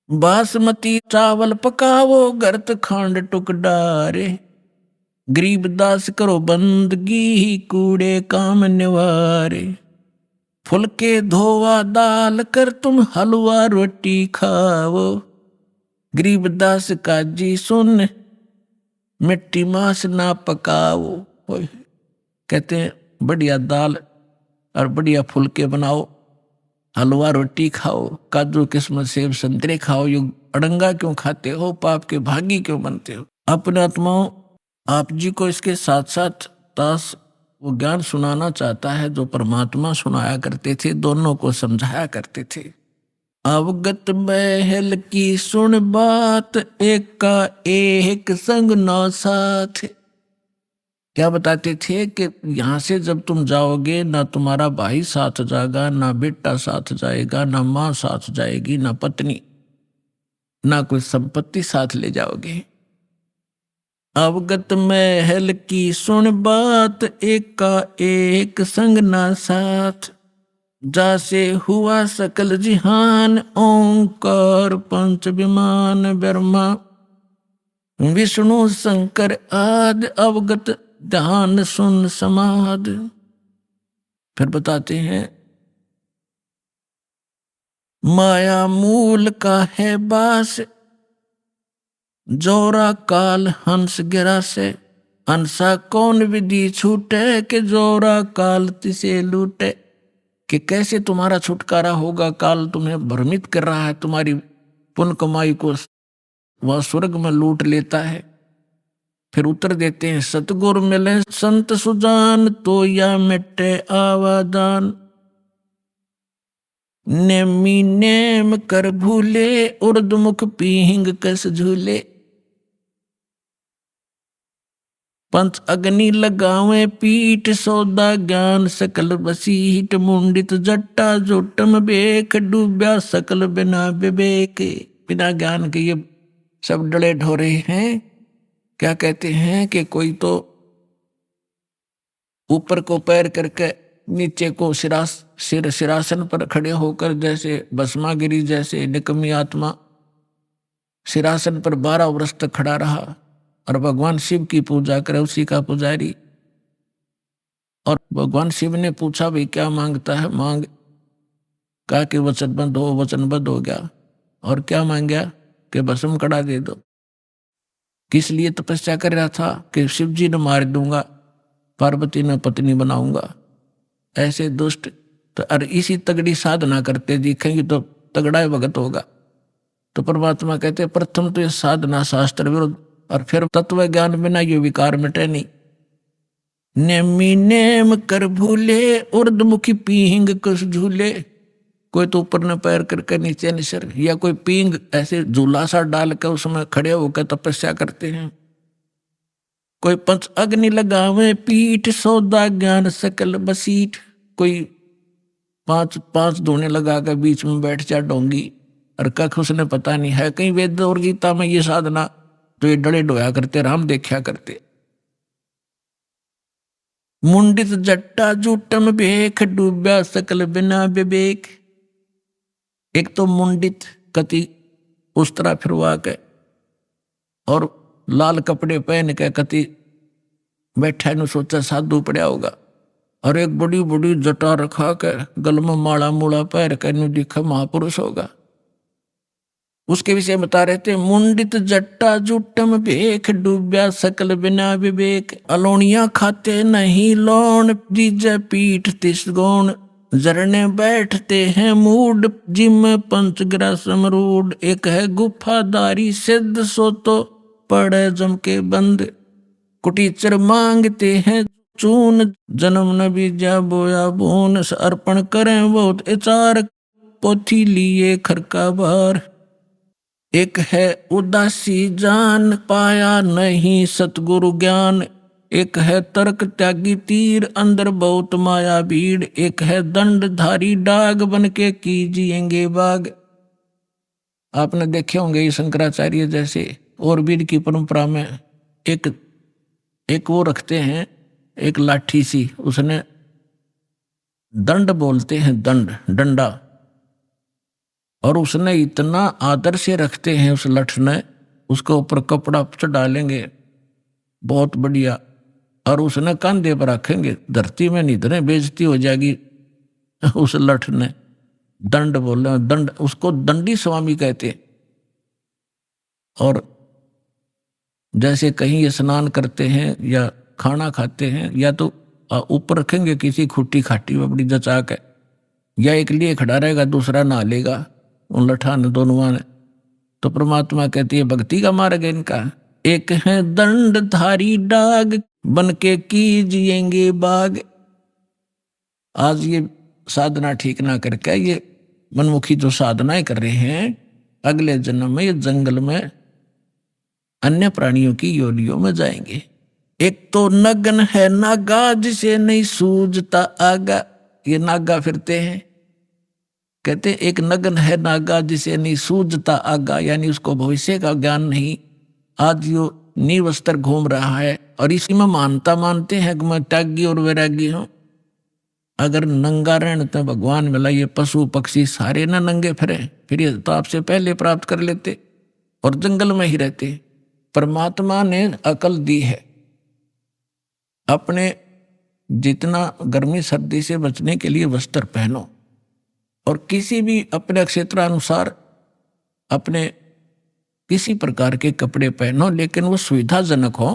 G: बासमती चावल पकाओ गरत खांड टुक डारे, गरीबदास करो बंदगी कूड़े काम निवारे। फुलके धोवा दाल कर तुम हलवा रोटी खाओ, गरीबदास का जी सुन मिट्टी मांस ना पकाओ। कहते हैं बढ़िया दाल और बढ़िया फुलके बनाओ, हलवा रोटी खाओ, काजू किस्मत सेब संतरे खाओ, यू अड़ंगा क्यों खाते हो, पाप के भागी क्यों बनते हो? अपने आत्माओं आप जी को इसके साथ साथ दास वो ज्ञान सुनाना चाहता है जो परमात्मा सुनाया करते थे, दोनों को समझाया करते थे। अवगत महल की सुन बात, एक का एक संग नौ साथ। क्या बताते थे कि यहाँ से जब तुम जाओगे ना तुम्हारा भाई साथ जाएगा, ना बेटा साथ जाएगा, ना माँ साथ जाएगी, ना पत्नी, ना कोई संपत्ति साथ ले जाओगे। अवगत महल की सुन बात, एक का एक संग ना साथ, जासे हुआ सकल जिहान, ओंकार पंच विमान ब्रह्मा विष्णु शंकर आदि, अवगत ध्यान सुन समाध। फिर बताते हैं माया मूल का है बास, जोरा काल हंस गिरा से, हंसा कौन विधि छूटे, के जोरा काल तिसे लूटे। कि कैसे तुम्हारा छुटकारा होगा, काल तुम्हें भ्रमित कर रहा है, तुम्हारी पुण्य कमाई को वह स्वर्ग में लूट लेता है। फिर उत्तर देते हैं सतगुर मिले संत सुजान, तो या मिटे आवादान, नेमी नेम कर भूले, उर्द मुख पीहिंग कस झूले। पंच अग्नि लगावे पीठ सौदा ज्ञान सकल बसीट मुंडित जट्टा जोटम बेख डूब्या सकल बिना विवेक। बिना ज्ञान के ये सब डले ढोरे हैं। क्या कहते हैं कि कोई तो ऊपर को पैर करके नीचे को सिरासन पर खड़े होकर जैसे भस्मागिरी जैसे निकमी आत्मा सिरासन पर 12 वर्ष तक खड़ा रहा और भगवान शिव की पूजा करे, उसी का पुजारी। और भगवान शिव ने पूछा भाई क्या मांगता है, मांग। कहा कि वचनबद्ध हो, वचनबद्ध हो गया। और क्या मांग गया कि भस्म कड़ा दे दो। किस लिए तपस्या कर रहा था कि शिव जी ने मार दूंगा, पार्वती ने पत्नी बनाऊंगा। ऐसे दुष्ट तो अरे इसी तगड़ी साधना करते दिखेंगे तो तगड़ा भगत होगा। तो परमात्मा कहते प्रथम तो ये साधना शास्त्र विरुद्ध, और फिर तत्व ज्ञान बिना ये विकार मिटे नहीं। नेमी नेम कर भूले उर्दमुखी पींग कुछ झूले। कोई तो ऊपर न पैर करके नीचे निसर, या कोई पींग ऐसे झूला सा डाल कर उसमें खड़े होकर तपस्या करते हैं। कोई पंच अग्नि लगावे पीठ सौदा ज्ञान सकल बसीठ। कोई पांच धोने लगा कर बीच में बैठ जा डोंगी, और कख उसने पता नहीं है। कहीं वेद और गीता में ये साधना तो ये डले डोया करते, राम देखा करते। मुंडित जट्टा जूटम बेख डूब्या सकल बिना विवेक। एक तो मुंडित कति उस तरह फिरवा के और लाल कपड़े पहन के कति बैठा न सोचा साधु पड़ा होगा, और एक बड़ी बड़ी जटा रखा के गल में माला मूला पैर के नु दिखा महापुरुष होगा। उसके विषय बता रहे थे मुंडित जट्टा जुटम भेख डूब्या सकल बिना विवेक। अलोनिया खाते नहीं लोन जीजे पीठ तिसगोण। जरने बैठते हैं मूड जिम पंचग्रा समरूड। एक है गुफादारी सिद्ध सो तो पड़े जम के बंद। कुटीचर मांगते हैं चून जन्म न बीजा बोया बोन। अर्पण करें बहुत इचार पोथी लिए खरका बार। एक है उदासी जान पाया नहीं सतगुरु ज्ञान। एक है तर्क त्यागी तीर अंदर बहुत माया भीड़। एक है दंडधारी डाग बन के कीजिएंगे बाग। आपने देखे होंगे शंकराचार्य जैसे और वीर की परंपरा में एक वो रखते हैं, एक लाठी सी, उसने दंड बोलते हैं, डंडा, और उसने इतना आदर से रखते हैं उस लठ ने, उसके ऊपर कपड़ा डालेंगे बहुत बढ़िया, और उसने कंधे पर रखेंगे, धरती में नहीं धरे बेइज्जती हो जाएगी। उस लठ ने दंड बोले, दंड, उसको दंडी स्वामी कहते। और जैसे कहीं स्नान करते हैं या खाना खाते हैं, या तो ऊपर रखेंगे किसी खुट्टी खाटी में बड़ी जचा के, या एक लिए खड़ा रहेगा दूसरा नहा लेगा उन लठा ने दोनों ने। तो परमात्मा कहती है भक्ति का मार्ग है इनका। एक है दंडधारी डाग बन के कीजिएंगे बाग। आज ये साधना ठीक ना करके ये मनमुखी जो साधनाएं कर रहे हैं, अगले जन्म में ये जंगल में अन्य प्राणियों की योनियों में जाएंगे। एक तो नगन है नागा जिसे नहीं सूझता आगा। ये नागा फिरते हैं, कहते एक नगन है नागा जिसे नहीं सूझता आगा, यानी उसको भविष्य का ज्ञान नहीं। आज यो निर्वस्त्र घूम रहा है और इसी में मानता मानते हैं कि मैं त्यागी और वैरागी हूं। अगर नंगा रहने तो भगवान मिला, ये पशु पक्षी सारे ना नंगे फिरे, फिर ये तो आपसे पहले प्राप्त कर लेते और जंगल में ही रहते। परमात्मा ने अकल दी है, अपने जितना गर्मी सर्दी से बचने के लिए वस्त्र पहनो, और किसी भी अपने क्षेत्रानुसार अपने किसी प्रकार के कपड़े पहनो, लेकिन वो सुविधाजनक हो।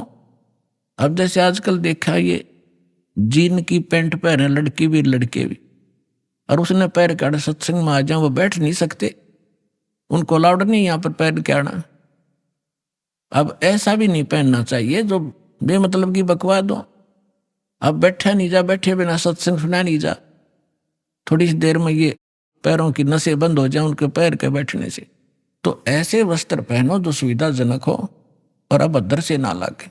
G: अब जैसे आजकल देखा ये जीन की पैंट पहने लड़की भी लड़के भी, और उसने पैर के आड़े सत्संग में आ जाए, वो बैठ नहीं सकते, उनको अलाउड नहीं यहाँ पर पैर के आना। अब ऐसा भी नहीं पहनना चाहिए जो बेमतलब की बकवाद हो। अब बैठा नहीं जा, बैठे बिना सत्संग सुना नहीं जा, थोड़ी सी देर में ये पैरों की नसें बंद हो जाए उनके पैर के बैठने से। तो ऐसे वस्त्र पहनो जो सुविधाजनक हो और अभद्र से ना लगे।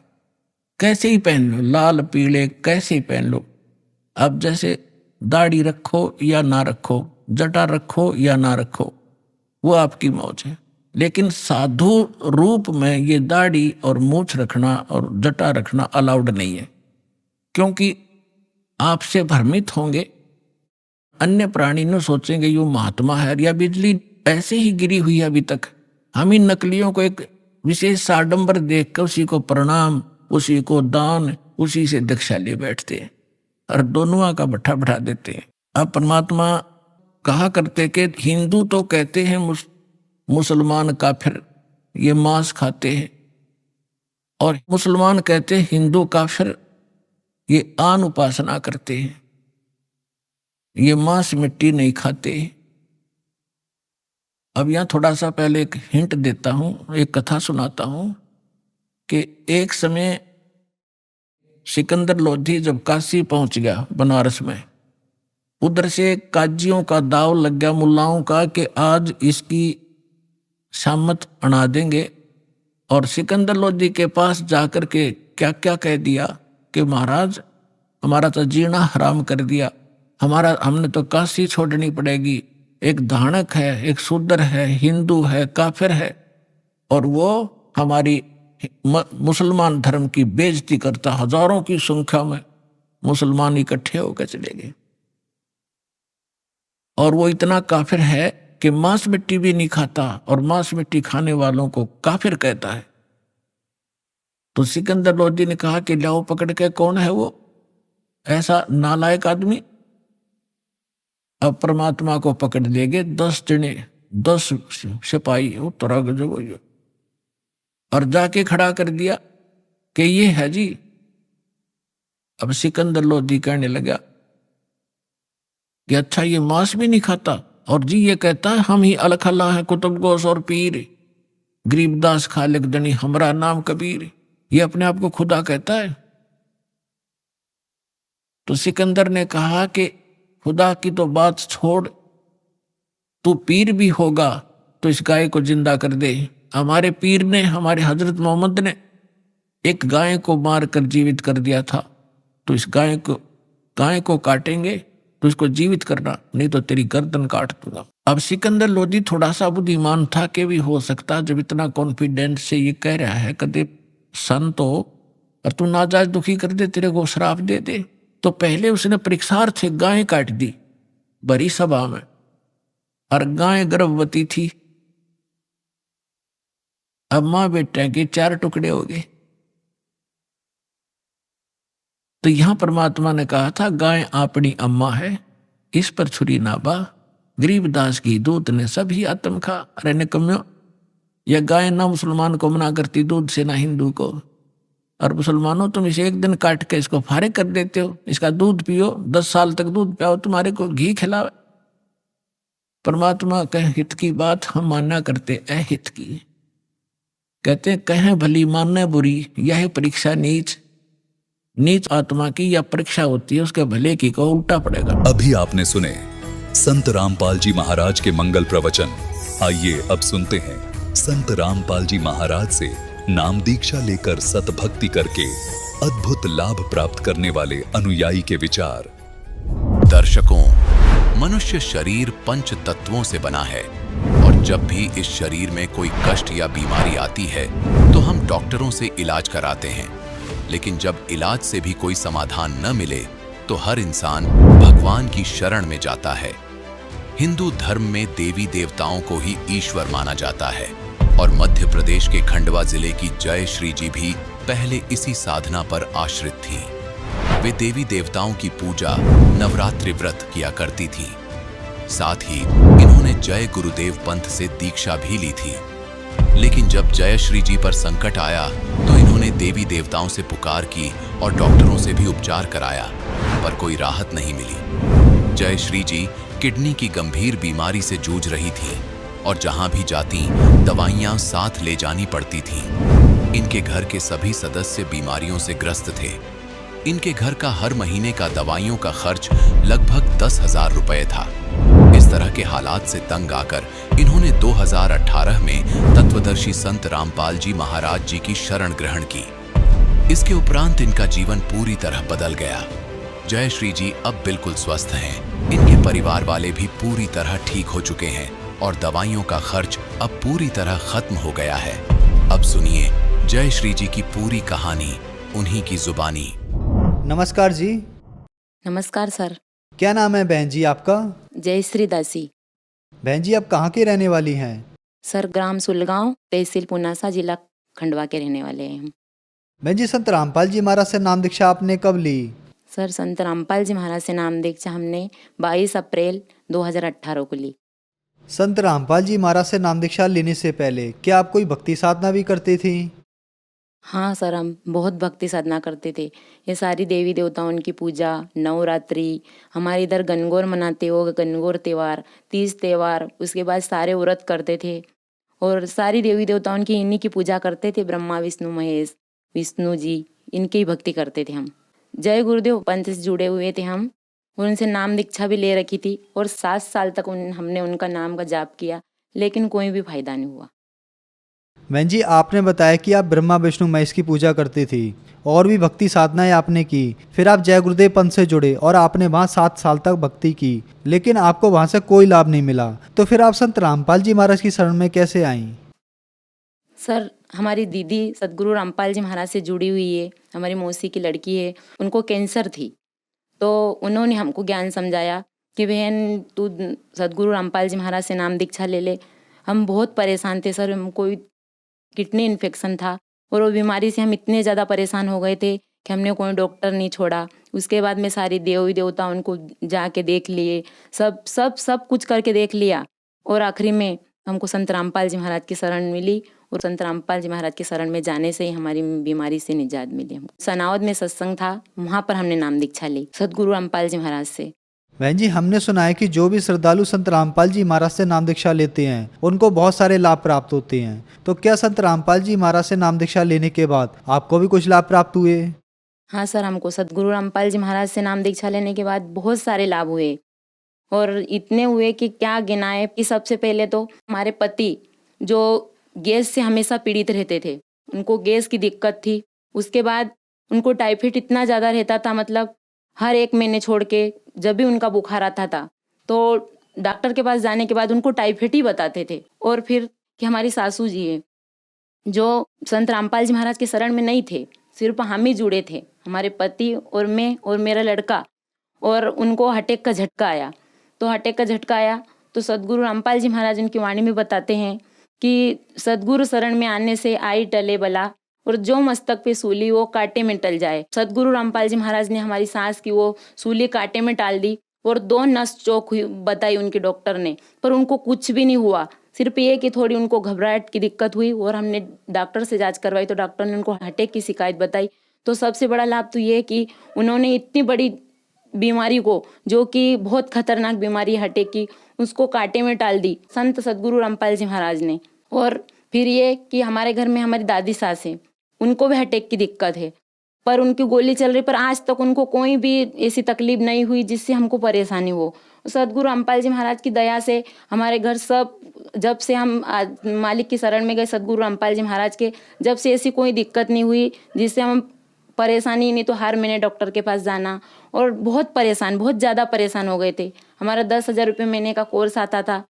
G: कैसे ही पहन लो, लाल पीले कैसे ही पहन लो। अब जैसे दाढ़ी रखो या ना रखो, जटा रखो या ना रखो, वो आपकी मौज है। लेकिन साधु रूप में ये दाढ़ी और मूछ रखना और जटा रखना अलाउड नहीं है, क्योंकि आपसे भ्रमित होंगे। अन्य प्राणी न सोचेंगे ये महात्मा है, या बिजली ऐसे ही गिरी हुई है अभी तक। हम इन नकलियों को एक विशेष साडंबर देख कर उसी को प्रणाम, उसी को दान, उसी से दीक्षा ले बैठते हैं और दोनों का भट्ठा बढ़ा देते हैं। अब परमात्मा कहा करते कि हिंदू तो कहते हैं मुसलमान काफिर ये मांस खाते हैं, और मुसलमान कहते हैं हिंदू काफिर ये आन उपासना करते हैं, ये मांस मिट्टी नहीं खाते। अब यहाँ थोड़ा सा पहले एक हिंट देता हूँ, एक कथा सुनाता हूँ कि एक समय सिकंदर लोधी जब काशी पहुंच गया बनारस में, उधर से काजियों का दाव लग गया, मुल्लाओं का, कि आज इसकी शामत अड़ा देंगे। और सिकंदर लोधी के पास जाकर के क्या क्या कह दिया कि महाराज हमारा तो जीना हराम कर दिया, हमने तो काशी छोड़नी पड़ेगी। एक धानक है, एक शूद्र है, हिंदू है, काफिर है, और वो हमारी मुसलमान धर्म की बेइज्जती करता। हजारों की संख्या में मुसलमान इकट्ठे होकर चले गए, और वो इतना काफिर है कि मांस मिट्टी भी नहीं खाता, और मांस मिट्टी खाने वालों को काफिर कहता है। तो सिकंदर लोधी ने कहा कि लाओ पकड़ के, कौन है वो ऐसा नालायक आदमी। अब परमात्मा को पकड़ लेंगे 10 जने, 10 सिपाही उतरा गजब, और जाके खड़ा कर दिया कि ये है जी। अब सिकंदर लोधी कहने लगा कि अच्छा ये मांस भी नहीं खाता, और जी ये कहता है हम ही अलखल्ला है, कुतुब गोस और पीर, गरीबदास खालिक दनी हमरा नाम कबीर, ये अपने आप को खुदा कहता है। तो सिकंदर ने कहा कि खुदा की तो बात छोड़, तू पीर भी होगा तो इस गाय को जिंदा कर दे। हमारे पीर ने, हमारे हजरत मोहम्मद ने एक गाय को मार कर जीवित कर दिया था, तो इस गाय को काटेंगे तो इसको जीवित करना, नहीं तो तेरी गर्दन काट दूंगा। अब सिकंदर लोधी थोड़ा सा बुद्धिमान था कि भी हो सकता, जब इतना कॉन्फिडेंस से ये कह रहा है कदे संत हो और तू नाजायज दुखी कर दे, तेरे को श्राप दे दे। तो पहले उसने परीक्षार्थ गाय काट दी बड़ी सभा में, और गाय गर्भवती थी। अब मां बेटे के 4 टुकड़े हो गए। तो यहां परमात्मा ने कहा था गाय अपनी अम्मा है, इस पर छुरी ना बा, गरीबदास की दूध ने सभी आत्म खा। अरे निकम्यो, यह गाय ना मुसलमान को मना करती दूध से, ना हिंदू को। और मुसलमानों तुम इसे एक दिन काट के इसको फारिग कर देते हो, इसका दूध पियो, 10 साल तक दूध पियाओ, तुम्हारे को घी खिलावे। परमात्मा कहे हित की बात हम मानना करते अहित की। कहते कहें भली मानने बुरी, यह परीक्षा नीच आत्मा की यह परीक्षा होती है, उसके भले की को उल्टा पड़ेगा।
F: अभी आपने सुने संत रामपाल जी महाराज के मंगल प्रवचन। आइए अब सुनते हैं संत रामपाल जी महाराज से नाम दीक्षा लेकर सतभक्ति करके अद्भुत लाभ प्राप्त करने वाले अनुयायी के विचार।
C: दर्शकों, मनुष्य शरीर 5 तत्वों से बना है, और जब भी इस शरीर में कोई कष्ट या बीमारी आती है तो हम डॉक्टरों से इलाज कराते हैं। लेकिन जब इलाज से भी कोई समाधान न मिले तो हर इंसान भगवान की शरण में जाता है। हिंदू धर्म में देवी देवताओं को ही ईश्वर माना जाता है, और मध्य प्रदेश के खंडवा जिले की जय श्री जी भी पहले इसी साधना पर आश्रित थी। वे देवी देवताओं की पूजा, नवरात्रि व्रत किया करती थी। साथ ही इन्होंने जय गुरुदेव पंथ से दीक्षा भी ली थी। लेकिन जब जय श्री जी पर संकट आया तो इन्होंने देवी देवताओं से पुकार की और डॉक्टरों से भी उपचार कराया, पर कोई राहत नहीं मिली। जय श्री जी किडनी की गंभीर बीमारी से जूझ रही थी, और जहां भी जाती दवाइयां साथ ले जानी पड़ती थीं। इनके घर के सभी सदस्य बीमारियों से ग्रस्त थे। इनके घर का हर महीने का दवाइयों का खर्च लगभग 10,000 रुपए था। इस तरह के हालात से तंग आकर इन्होंने 2018 में तत्वदर्शी संत रामपाल जी महाराज जी की शरण ग्रहण की। इसके उपरांत इनका जीवन पूरी तरह बदल गया। जयश्री जी अब बिल्कुल स्वस्थ हैं। इनके परिवार वाले भी पूरी तरह ठीक हो चुके हैं और दवाइयों का खर्च अब पूरी तरह खत्म हो गया है। अब सुनिए जयश्री जी की पूरी कहानी उन्हीं की जुबानी।
D: नमस्कार जी।
H: नमस्कार सर।
D: क्या नाम है बहन जी आपका?
H: जयश्री दासी।
D: बहन जी आप कहाँ की रहने वाली हैं?
H: सर ग्राम सुलगांव, तहसील पुनासा, जिला खंडवा के रहने वाले हैं हम।
D: बहन जी संत रामपाल जी महाराज से नाम दीक्षा आपने कब ली?
H: सर संत रामपाल जी महाराज से नाम दीक्षा हमने 22 अप्रैल 2018 को ली।
D: संत रामपाल जी महाराज से नाम दीक्षा लेने से पहले क्या आप कोई भक्ति साधना भी करती थी?
H: हाँ सर, हम बहुत भक्ति साधना करते थे। ये सारी देवी देवताओं की पूजा, नवरात्रि, हमारे इधर गणगौर मनाते हो, गणगौर त्यौहार, तीज त्यौहार, उसके बाद सारे व्रत करते थे और सारी देवी देवताओं की इन्हीं की पूजा करते थे। ब्रह्मा विष्णु महेश, विष्णु जी, इनकी ही भक्ति करते थे हम। जय गुरुदेव पंथ से जुड़े हुए थे हम, उनसे नाम दीक्षा भी ले रखी थी और 7 साल तक हमने उनका नाम का जाप किया, लेकिन कोई भी फायदा नहीं हुआ।
D: बहन जी आपने बताया कि आप ब्रह्मा विष्णु महेश की पूजा करती थी और भी भक्ति साधनाएं आपने की, फिर आप जय गुरुदेव पंथ से जुड़े और आपने वहाँ 7 साल तक भक्ति की, लेकिन आपको वहाँ से कोई लाभ नहीं मिला। तो फिर आप संत रामपाल जी महाराज की शरण में कैसे आईं?
H: सर हमारी दीदी सदगुरु रामपाल जी महाराज से जुड़ी हुई है, हमारी मौसी की लड़की है, उनको कैंसर थी। तो उन्होंने हमको ज्ञान समझाया कि बहन तू सदगुरु रामपाल जी महाराज से नाम दीक्षा ले ले। हम बहुत परेशान थे सर, हमको किडनी इन्फेक्शन था और वो बीमारी से हम इतने ज़्यादा परेशान हो गए थे कि हमने कोई डॉक्टर नहीं छोड़ा। उसके बाद में सारी देवी देवता उनको जाके देख लिए, सब सब सब कुछ करके देख लिया और आखिरी में हमको संत रामपाल जी महाराज की शरण मिली और संत रामपाल जी महाराज की शरण में जाने से ही हमारी बीमारी से निजात मिली। हमको सनावद में सत्संग था, वहाँ पर हमने नाम दीक्षा ली सदगुरु रामपाल जी महाराज से।
D: बहन जी हमने सुना है कि जो भी श्रद्धालु संत रामपाल जी महाराज से नाम दीक्षा लेते हैं उनको बहुत सारे लाभ प्राप्त होते हैं। तो क्या संत रामपाल जी महाराज से नाम दीक्षा लेने के बाद आपको भी कुछ लाभ प्राप्त हुए?
H: हाँ सर, हमको सदगुरु रामपाल जी महाराज से नाम दीक्षा लेने के बाद बहुत सारे लाभ हुए और इतने हुए कि क्या गिनाए। कि सबसे पहले तो हमारे पति जो गैस से हमेशा पीड़ित रहते थे, उनको गैस की दिक्कत थी। उसके बाद उनको टाइफाइड इतना ज़्यादा रहता था, मतलब हर 1 महीने छोड़ के जब भी उनका बुखार आता था तो डॉक्टर के पास जाने के बाद उनको टाइफाइड ही बताते थे। और फिर कि हमारी सासू जी है जो संत रामपाल जी महाराज के शरण में नहीं थे, सिर्फ हम ही जुड़े थे, हमारे पति और मैं और मेरा लड़का, और उनको अटैक का झटका आया। तो अटैक का झटका आया तो सदगुरु रामपाल जी महाराज उनकी वाणी में बताते हैं कि सदगुरु शरण में आने से आई टले बला और जो मस्तक पे सूली वो कांटे में टल जाए। सदगुरु रामपाल जी महाराज ने हमारी सांस की वो सूली कांटे में टाल दी और 2 नस चौक हुई बताई उनके डॉक्टर ने, पर उनको कुछ भी नहीं हुआ। सिर्फ ये कि थोड़ी उनको घबराहट की दिक्कत हुई और हमने डॉक्टर से जांच करवाई तो डॉक्टर ने उनको अटैक की शिकायत बताई। तो सबसे बड़ा लाभ तो ये है कि उन्होंने इतनी बड़ी बीमारी को, जो कि बहुत खतरनाक बीमारी है अटैक की, उसको कांटे में टाल दी संत सदगुरु रामपाल जी महाराज ने। और फिर ये कि हमारे घर में हमारी दादी सास है, उनको भी अटैक की दिक्कत है, पर उनकी गोली चल रही, पर आज तक उनको कोई भी ऐसी तकलीफ नहीं हुई जिससे हमको परेशानी हो। सदगुरु रामपाल जी महाराज की दया से हमारे घर सब, जब से हम मालिक की शरण में गए सदगुरु रामपाल जी महाराज के, जब से ऐसी कोई दिक्कत नहीं हुई जिससे हम परेशानी, नहीं तो हर महीने डॉक्टर के पास जाना और बहुत परेशान, बहुत ज़्यादा परेशान हो गए थे। हमारा 10,000 रुपये महीने का कोर्स आता था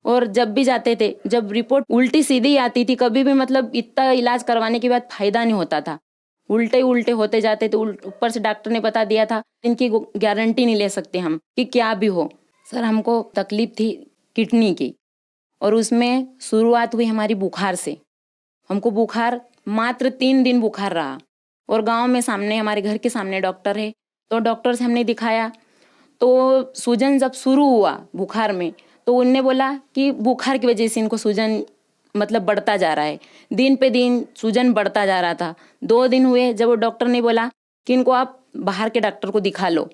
H: और जब भी जाते थे, जब रिपोर्ट उल्टी सीधी आती थी, कभी भी मतलब इतना इलाज करवाने के बाद फायदा नहीं होता था, उल्टे ही उल्टे होते जाते थे। ऊपर से डॉक्टर ने बता दिया था इनकी गारंटी नहीं ले सकते हम कि क्या भी हो। सर हमको तकलीफ थी किडनी की और उसमें शुरुआत हुई हमारी बुखार से। हमको बुखार मात्र 3 दिन बुखार रहा और गांव में सामने, हमारे घर के सामने डॉक्टर है, तो डॉक्टर से हमने दिखाया तो सूजन जब शुरू हुआ बुखार में तो उनने बोला कि बुखार की वजह से इनको सूजन मतलब बढ़ता जा रहा है। दिन पे दिन सूजन बढ़ता जा रहा था। 2 दिन हुए जब वो डॉक्टर ने बोला कि इनको आप बाहर के डॉक्टर को दिखा लो।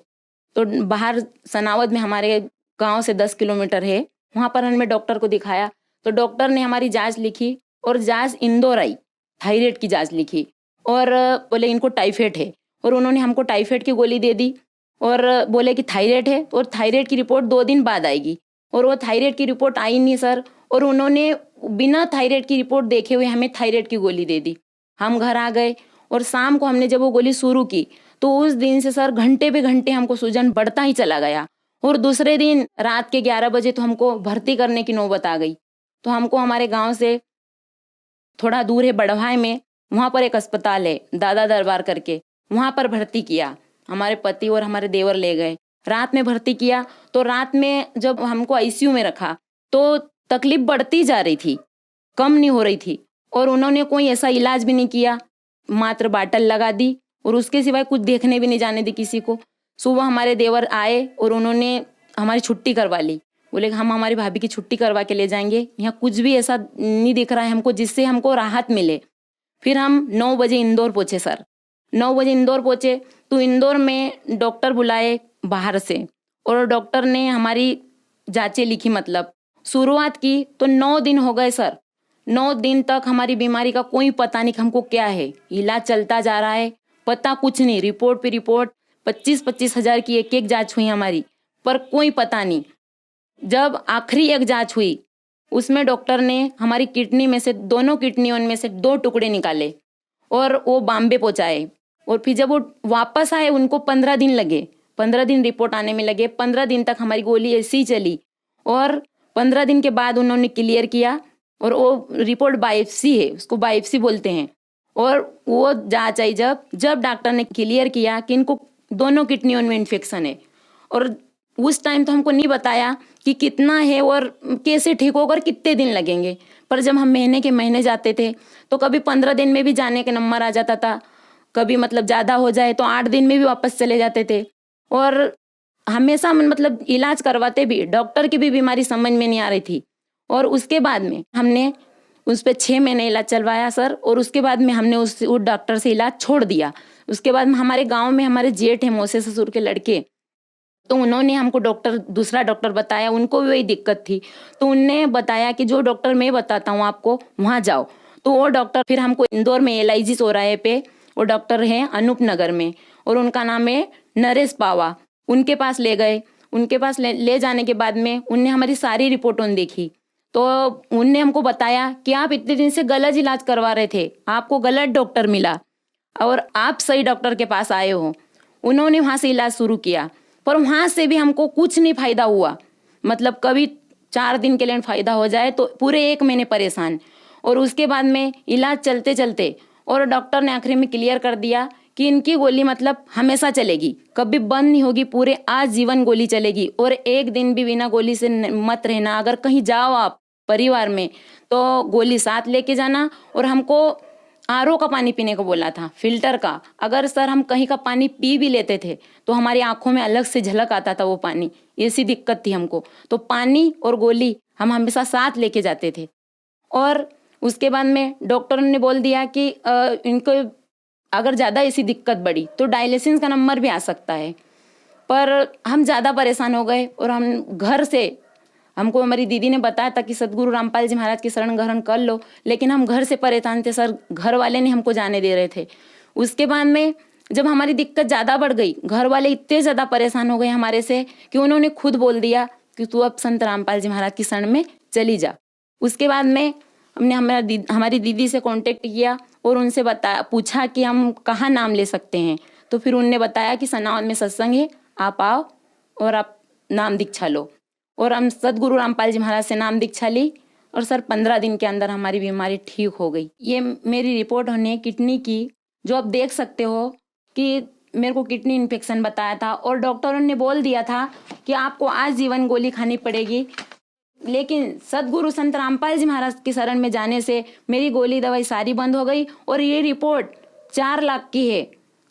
H: तो बाहर सनावद में हमारे गांव से 10 किलोमीटर है, वहाँ पर हमने डॉक्टर को दिखाया तो डॉक्टर ने हमारी जांच लिखी और जांच इंदौर आई, थायराइड की जांच लिखी और बोले इनको टाइफाइड है और उन्होंने हमको टाइफाइड की गोली दे दी और बोले कि थायराइड है और थायराइड की रिपोर्ट 2 दिन बाद आएगी। और वो थायराइड की रिपोर्ट आई नहीं सर, और उन्होंने बिना थायराइड की रिपोर्ट देखे हुए हमें थायराइड की गोली दे दी। हम घर आ गए और शाम को हमने जब वो गोली शुरू की तो उस दिन से सर घंटे पे घंटे हमको सूजन बढ़ता ही चला गया। और दूसरे दिन रात के 11 बजे तो हमको भर्ती करने की नौबत आ गई। तो हमको हमारे गांव से थोड़ा दूर है बड़वाई में, वहाँ पर एक अस्पताल है दादा दरबार करके, वहाँ पर भर्ती किया। हमारे पति और हमारे देवर ले गए, रात में भर्ती किया। तो रात में जब हमको आईसीयू में रखा तो तकलीफ बढ़ती जा रही थी, कम नहीं हो रही थी। और उन्होंने कोई ऐसा इलाज भी नहीं किया, मात्र बाटल लगा दी और उसके सिवाय कुछ देखने भी नहीं जाने दी किसी को। सुबह हमारे देवर आए और उन्होंने हमारी छुट्टी करवा ली। बोले हम हमारी भाभी की छुट्टी करवा के ले जाएंगे, यहाँ कुछ भी ऐसा नहीं दिख रहा है हमको जिससे हमको राहत मिले। फिर हम 9 बजे इंदौर पहुँचे सर। 9 बजे इंदौर पहुँचे तो इंदौर में डॉक्टर बुलाए बाहर से और डॉक्टर ने हमारी जांचें लिखी, मतलब शुरुआत की। तो 9 दिन हो गए सर। 9 दिन तक हमारी बीमारी का कोई पता नहीं कि हमको क्या है। इलाज चलता जा रहा है, पता कुछ नहीं। रिपोर्ट पे रिपोर्ट 25-25 हज़ार की एक जांच हुई हमारी, पर कोई पता नहीं। जब आखिरी एक जांच हुई उसमें डॉक्टर ने हमारी किडनी में से, दोनों किडनियों में से 2 टुकड़े निकाले और वो बॉम्बे पहुंचाए। और फिर जब वो वापस आए उनको 15 दिन लगे, 15 दिन रिपोर्ट आने में लगे। 15 दिन तक हमारी गोली ऐसी चली और 15 दिन के बाद उन्होंने क्लियर किया। और वो रिपोर्ट बायोप्सी है, उसको बायोप्सी बोलते हैं। और वो जांच आई जब डॉक्टर ने क्लियर किया कि इनको दोनों किडनियों में इन्फेक्शन है। और उस टाइम तो हमको नहीं बताया कि कितना है और कैसे ठीक होगा और कितने दिन लगेंगे। पर जब हम महीने के महीने जाते थे तो कभी 15 दिन में भी जाने के नंबर आ जाता था, कभी मतलब ज़्यादा हो जाए तो 8 दिन में भी वापस चले जाते थे। और हमेशा मतलब इलाज करवाते भी डॉक्टर की भी बीमारी समझ में नहीं आ रही थी। और उसके बाद में हमने उस पर 6 महीने इलाज चलवाया सर। और उसके बाद में हमने उस डॉक्टर से इलाज छोड़ दिया। उसके बाद में हमारे गांव में हमारे जेठ हैं, मौसे ससुर के लड़के, तो उन्होंने हमको दूसरा डॉक्टर बताया। उनको भी वही दिक्कत थी, तो उनने बताया कि जो डॉक्टर मैं बताता हूँ आपको वहाँ जाओ। तो वो डॉक्टर फिर हमको इंदौर में LIG चौराहे पे वो डॉक्टर हैं अनूप नगर में, और उनका नाम है नरेश पावा। उनके पास ले गए। उनके पास ले जाने के बाद में उनने हमारी सारी रिपोर्टों देखी। तो उनने हमको बताया कि आप इतने दिन से गलत इलाज करवा रहे थे, आपको गलत डॉक्टर मिला और आप सही डॉक्टर के पास आए हो। उन्होंने वहाँ से इलाज शुरू किया, पर वहाँ से भी हमको कुछ नहीं फायदा हुआ। मतलब कभी 4 दिन के लिए फायदा हो जाए तो पूरे 1 महीने परेशान। और उसके बाद में इलाज चलते चलते और डॉक्टर ने आखिरी में क्लियर कर दिया कि इनकी गोली मतलब हमेशा चलेगी, कभी बंद नहीं होगी, पूरे आजीवन गोली चलेगी। और 1 दिन भी बिना गोली से मत रहना। अगर कहीं जाओ आप परिवार में तो गोली साथ लेके जाना। और हमको RO का पानी पीने को बोला था, फिल्टर का। अगर सर हम कहीं का पानी पी भी लेते थे तो हमारी आंखों में अलग से झलक आता था वो पानी, ऐसी दिक्कत थी हमको। तो पानी और गोली हम हमेशा साथ लेके जाते थे। और उसके बाद में डॉक्टर ने बोल दिया कि इनको अगर ज़्यादा ऐसी दिक्कत बढ़ी तो डायलिसिस का नंबर भी आ सकता है। पर हम ज़्यादा परेशान हो गए और हम घर से, हमको हमारी दीदी ने बताया था कि सदगुरु रामपाल जी महाराज की शरण ग्रहण कर लो, लेकिन हम घर से परेशान थे सर, घर वाले नहीं हमको जाने दे रहे थे। उसके बाद में जब हमारी दिक्कत ज़्यादा बढ़ गई, घर वाले इतने ज़्यादा परेशान हो गए हमारे से कि उन्होंने खुद बोल दिया कि तू अब संत रामपाल जी महाराज की शरण में चली जा। उसके बाद में हमने हमारी दीदी से कांटेक्ट किया और उनसे पूछा कि हम कहाँ नाम ले सकते हैं। तो फिर उनने बताया कि सनावद में सत्संग है, आप आओ और आप नाम दीक्षा लो। और हम सदगुरु रामपाल जी महाराज से नाम दीक्षा ली और सर 15 दिन के अंदर हमारी बीमारी ठीक हो गई। ये मेरी रिपोर्ट होने किडनी की, जो आप देख सकते हो कि मेरे को किडनी इन्फेक्शन बताया था और डॉक्टरों ने बोल दिया था कि आपको आजीवन गोली खानी पड़ेगी। लेकिन सदगुरु संत रामपाल जी महाराज की शरण में जाने से मेरी गोली दवाई सारी बंद हो गई। और ये रिपोर्ट 4 लाख की है,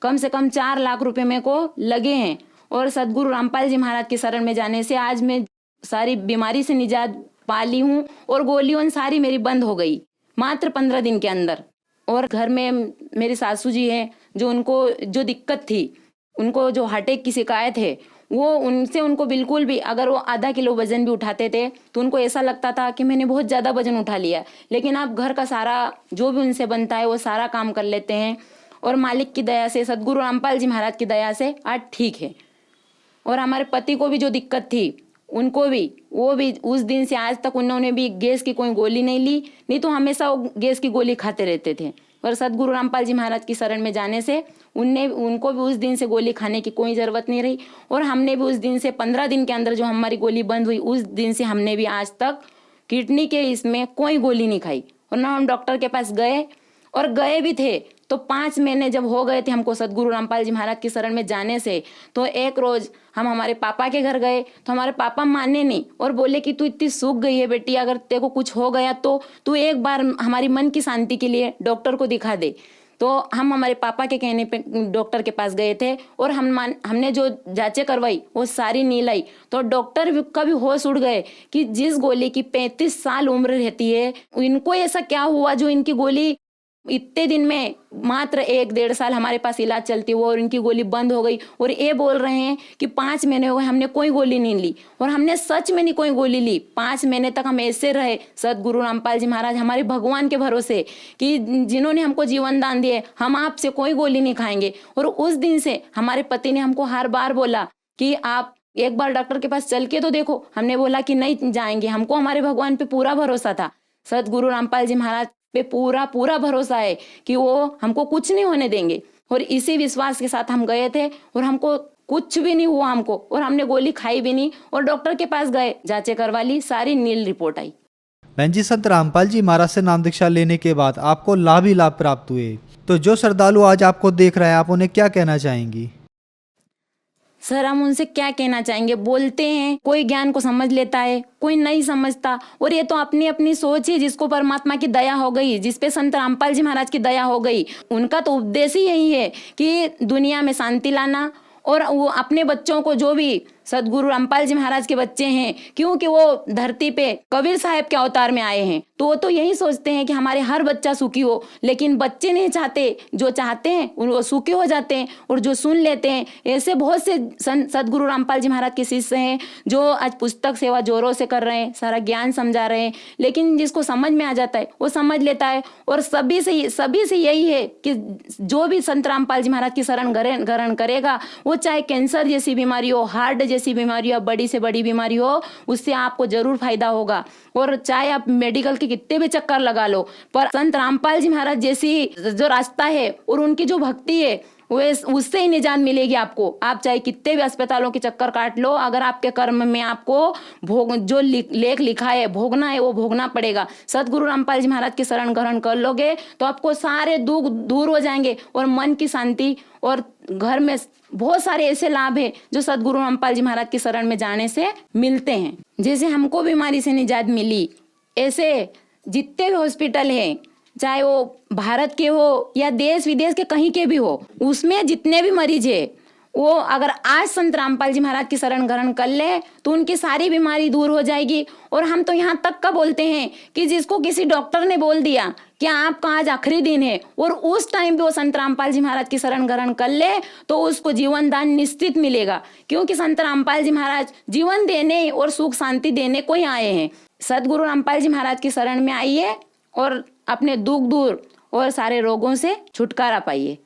H: कम से कम 4 लाख रुपए मेरे को लगे हैं। और सदगुरु रामपाल जी महाराज की शरण में जाने से आज मैं सारी बीमारी से निजात पा ली हूँ और गोलियों सारी मेरी बंद हो गई मात्र 15 दिन के अंदर। और घर में मेरी सासू जी हैं, जो उनको जो दिक्कत थी, उनको जो हार्ट अटैक की शिकायत है, वो उनको बिल्कुल भी, अगर वो आधा किलो वजन भी उठाते थे तो उनको ऐसा लगता था कि मैंने बहुत ज़्यादा वजन उठा लिया। लेकिन आप घर का सारा जो भी उनसे बनता है वो सारा काम कर लेते हैं। और मालिक की दया से, सदगुरु रामपाल जी महाराज की दया से आज ठीक है। और हमारे पति को भी जो दिक्कत थी उनको भी, वो भी उस दिन से आज तक उन्होंने भी गैस की कोई गोली नहीं ली, नहीं तो हमेशा वो गैस की गोली खाते रहते थे। और सदगुरु रामपाल जी महाराज की शरण में जाने से उनको भी उस दिन से गोली खाने की कोई ज़रूरत नहीं रही। और हमने भी उस दिन से 15 दिन के अंदर जो हमारी गोली बंद हुई, उस दिन से हमने भी आज तक किडनी के इसमें कोई गोली नहीं खाई। और ना हम डॉक्टर के पास गए, और गए भी थे तो 5 महीने जब हो गए थे हमको सदगुरु रामपाल जी महाराज की शरण में जाने से, तो एक रोज़ हम हमारे पापा के घर गए तो हमारे पापा माने नहीं और बोले कि तू इतनी सूख गई है बेटी, अगर तेरे को कुछ हो गया तो तू एक बार हमारी मन की शांति के लिए डॉक्टर को दिखा दे। तो हम हमारे पापा के कहने पे डॉक्टर के पास गए थे और हमने जो जांचें करवाई वो सारी नील आई। तो डॉक्टर का भी होश उड़ गए कि जिस गोली की 35 साल उम्र रहती है, इनको ऐसा क्या हुआ जो इनकी गोली इतने दिन में मात्र 1-1.5 साल हमारे पास इलाज चलती हुआ और इनकी गोली बंद हो गई। और ये बोल रहे हैं कि 5 महीने हो गए हमने कोई गोली नहीं ली, और हमने सच में नहीं कोई गोली ली। 5 महीने तक हम ऐसे रहे सदगुरु रामपाल जी महाराज हमारे भगवान के भरोसे कि जिन्होंने हमको जीवन दान दिए, हम आपसे कोई गोली नहीं खाएंगे। और उस दिन से हमारे पति ने हमको हर बार बोला कि आप एक बार डॉक्टर के पास चल के तो देखो। हमने बोला कि नहीं जाएंगे, हमको हमारे भगवान पे पूरा भरोसा था। सदगुरु रामपाल जी महाराज पे पूरा भरोसा है कि वो हमको कुछ नहीं होने देंगे। और इसी विश्वास के साथ हम गए थे और हमको कुछ भी नहीं हुआ हमको, और हमने गोली खाई भी नहीं। और डॉक्टर के पास गए, जांचें करवा ली, सारी नील रिपोर्ट आई।
D: बहन जी, संत रामपाल जी महाराज से नाम दीक्षा लेने के बाद आपको लाभ ही लाभ प्राप्त हुए, तो जो श्रद्धालु आज आपको देख रहे हैं आप उन्हें क्या कहना चाहेंगी?
H: सर, हम उनसे क्या कहना चाहेंगे? बोलते हैं कोई ज्ञान को समझ लेता है, कोई नहीं समझता, और ये तो अपनी अपनी सोच है। जिसको परमात्मा की दया हो गई, जिसपे संत रामपाल जी महाराज की दया हो गई, उनका तो उद्देश्य ही यही है कि दुनिया में शांति लाना। और वो अपने बच्चों को, जो भी सदगुरु रामपाल जी महाराज के बच्चे हैं, क्योंकि वो धरती पे कबीर साहब के अवतार में आए हैं, तो वो तो यही सोचते हैं कि हमारे हर बच्चा सुखी हो। लेकिन बच्चे नहीं चाहते, जो चाहते हैं वो सुखी हो जाते हैं और जो सुन लेते हैं। ऐसे बहुत से सदगुरु रामपाल जी महाराज के शिष्य हैं जो आज पुस्तक सेवा जोरों से कर रहे हैं, सारा ज्ञान समझा रहे हैं, लेकिन जिसको समझ में आ जाता है वो समझ लेता है। और सभी से यही है कि जो भी संत रामपाल जी महाराज की शरण ग्रहण करेगा, वो चाहे कैंसर जैसी बीमारी हो, हार्ट जैसी बीमारी हो, बड़ी से बड़ी बीमारी हो, उससे आपको जरूर फायदा होगा। और चाहे आप मेडिकल के कितने भी चक्कर लगा लो, पर संत रामपाल जी महाराज जैसी जो रास्ता है और उनकी जो भक्ति है, वो उससे ही निजात मिलेगी आपको। आप चाहे कितने भी अस्पतालों के चक्कर काट लो, अगर आपके कर्म में आपको जो लेख लिखा है भोगना है, वो भोगना पड़ेगा। सदगुरु रामपाल जी महाराज की शरण ग्रहण कर लोगे तो आपको सारे दुख दूर हो जाएंगे और मन की शांति, और घर में बहुत सारे ऐसे लाभ है जो सदगुरु रामपाल जी महाराज की शरण में जाने से मिलते हैं। जैसे हमको बीमारी से निजात मिली, ऐसे जितने भी हॉस्पिटल हैं, चाहे वो भारत के हो या देश विदेश के कहीं के भी हो, उसमें जितने भी मरीज है, वो अगर आज संत रामपाल जी महाराज की शरण ग्रहण कर ले तो उनकी सारी बीमारी दूर हो जाएगी। और हम तो यहाँ तक का बोलते हैं कि जिसको किसी डॉक्टर ने बोल दिया कि आपका आज आखिरी दिन है, और उस टाइम पे वो संत रामपाल जी महाराज की शरण ग्रहण कर ले, तो उसको जीवन दान निश्चित मिलेगा। क्योंकि संत रामपाल जी महाराज जीवन देने और सुख शांति देने को ही आए हैं। सदगुरु रामपाल जी महाराज की शरण में आइए और अपने दुख दूर और सारे रोगों से छुटकारा पाइए।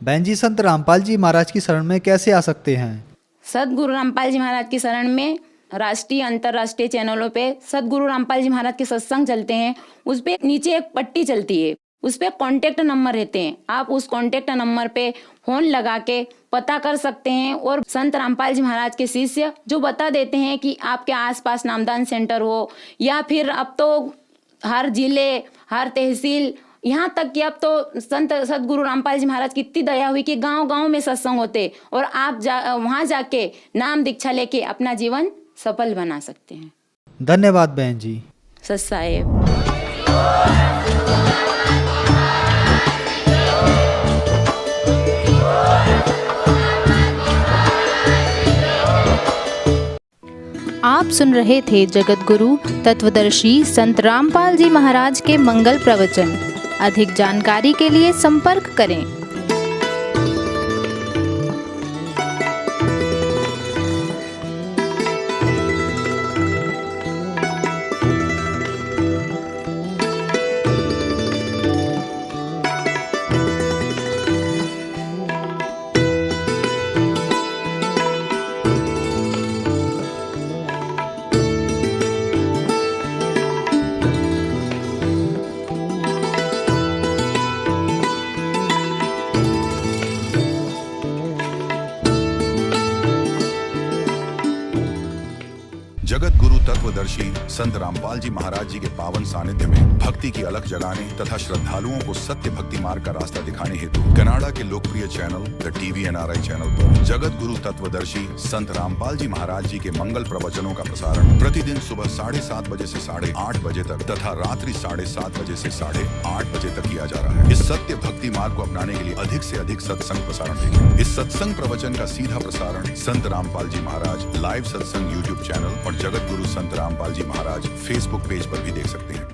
D: बहन जी, संत रामपाल जी महाराज की शरण में कैसे आ सकते हैं?
H: सदगुरु रामपाल जी महाराज की शरण में राष्ट्रीय अंतर्राष्ट्रीय चैनलों पे सदगुरु रामपाल जी महाराज के सत्संग चलते हैं। उस पे नीचे एक पट्टी चलती है, उस पे कॉन्टेक्ट नंबर रहते हैं। आप उस कॉन्टेक्ट नंबर पे फोन लगा के पता कर सकते हैं, और संत रामपाल जी महाराज के शिष्य जो बता देते हैं कि आपके आसपास नामदान सेंटर हो, या फिर अब तो हर जिले, हर तहसील, यहाँ तक कि अब तो सदगुरु रामपाल जी महाराज की इतनी दया हुई कि गांव-गांव में सत्संग होते, और आप वहाँ जाके नाम दीक्षा लेके अपना जीवन सफल बना सकते हैं।
D: धन्यवाद बहन जी।
H: सत साहेब।
I: आप सुन रहे थे जगत गुरु तत्वदर्शी संत रामपाल जी महाराज के मंगल प्रवचन। अधिक जानकारी के लिए संपर्क करें।
A: जगत गुरु तत्वदर्शी संत रामपाल जी महाराज जी के पावन सानिध्य में भक्ति की अलख जगाने तथा श्रद्धालुओं को सत्य भक्ति मार्ग का रास्ता दिखाने हेतु कनाडा के लोकप्रिय channel the TV NRI channel पर जगत गुरु तत्वदर्शी संत रामपाल जी महाराज जी के मंगल प्रवचनों का प्रसारण प्रतिदिन सुबह 7:30 बजे से 8:30 बजे तक तथा रात्रि 7:30 बजे से 8:30 बजे तक किया जा रहा है। इस सत्य भक्ति मार्ग को अपनाने के लिए अधिक से अधिक सत्संग प्रसारण देखें। इस सत्संग प्रवचन का सीधा प्रसारण संत रामपाल जी महाराज लाइव सत्संग YouTube चैनल और जगत गुरु संत रामपाल जी महाराज Facebook पेज पर भी देख सकते हैं।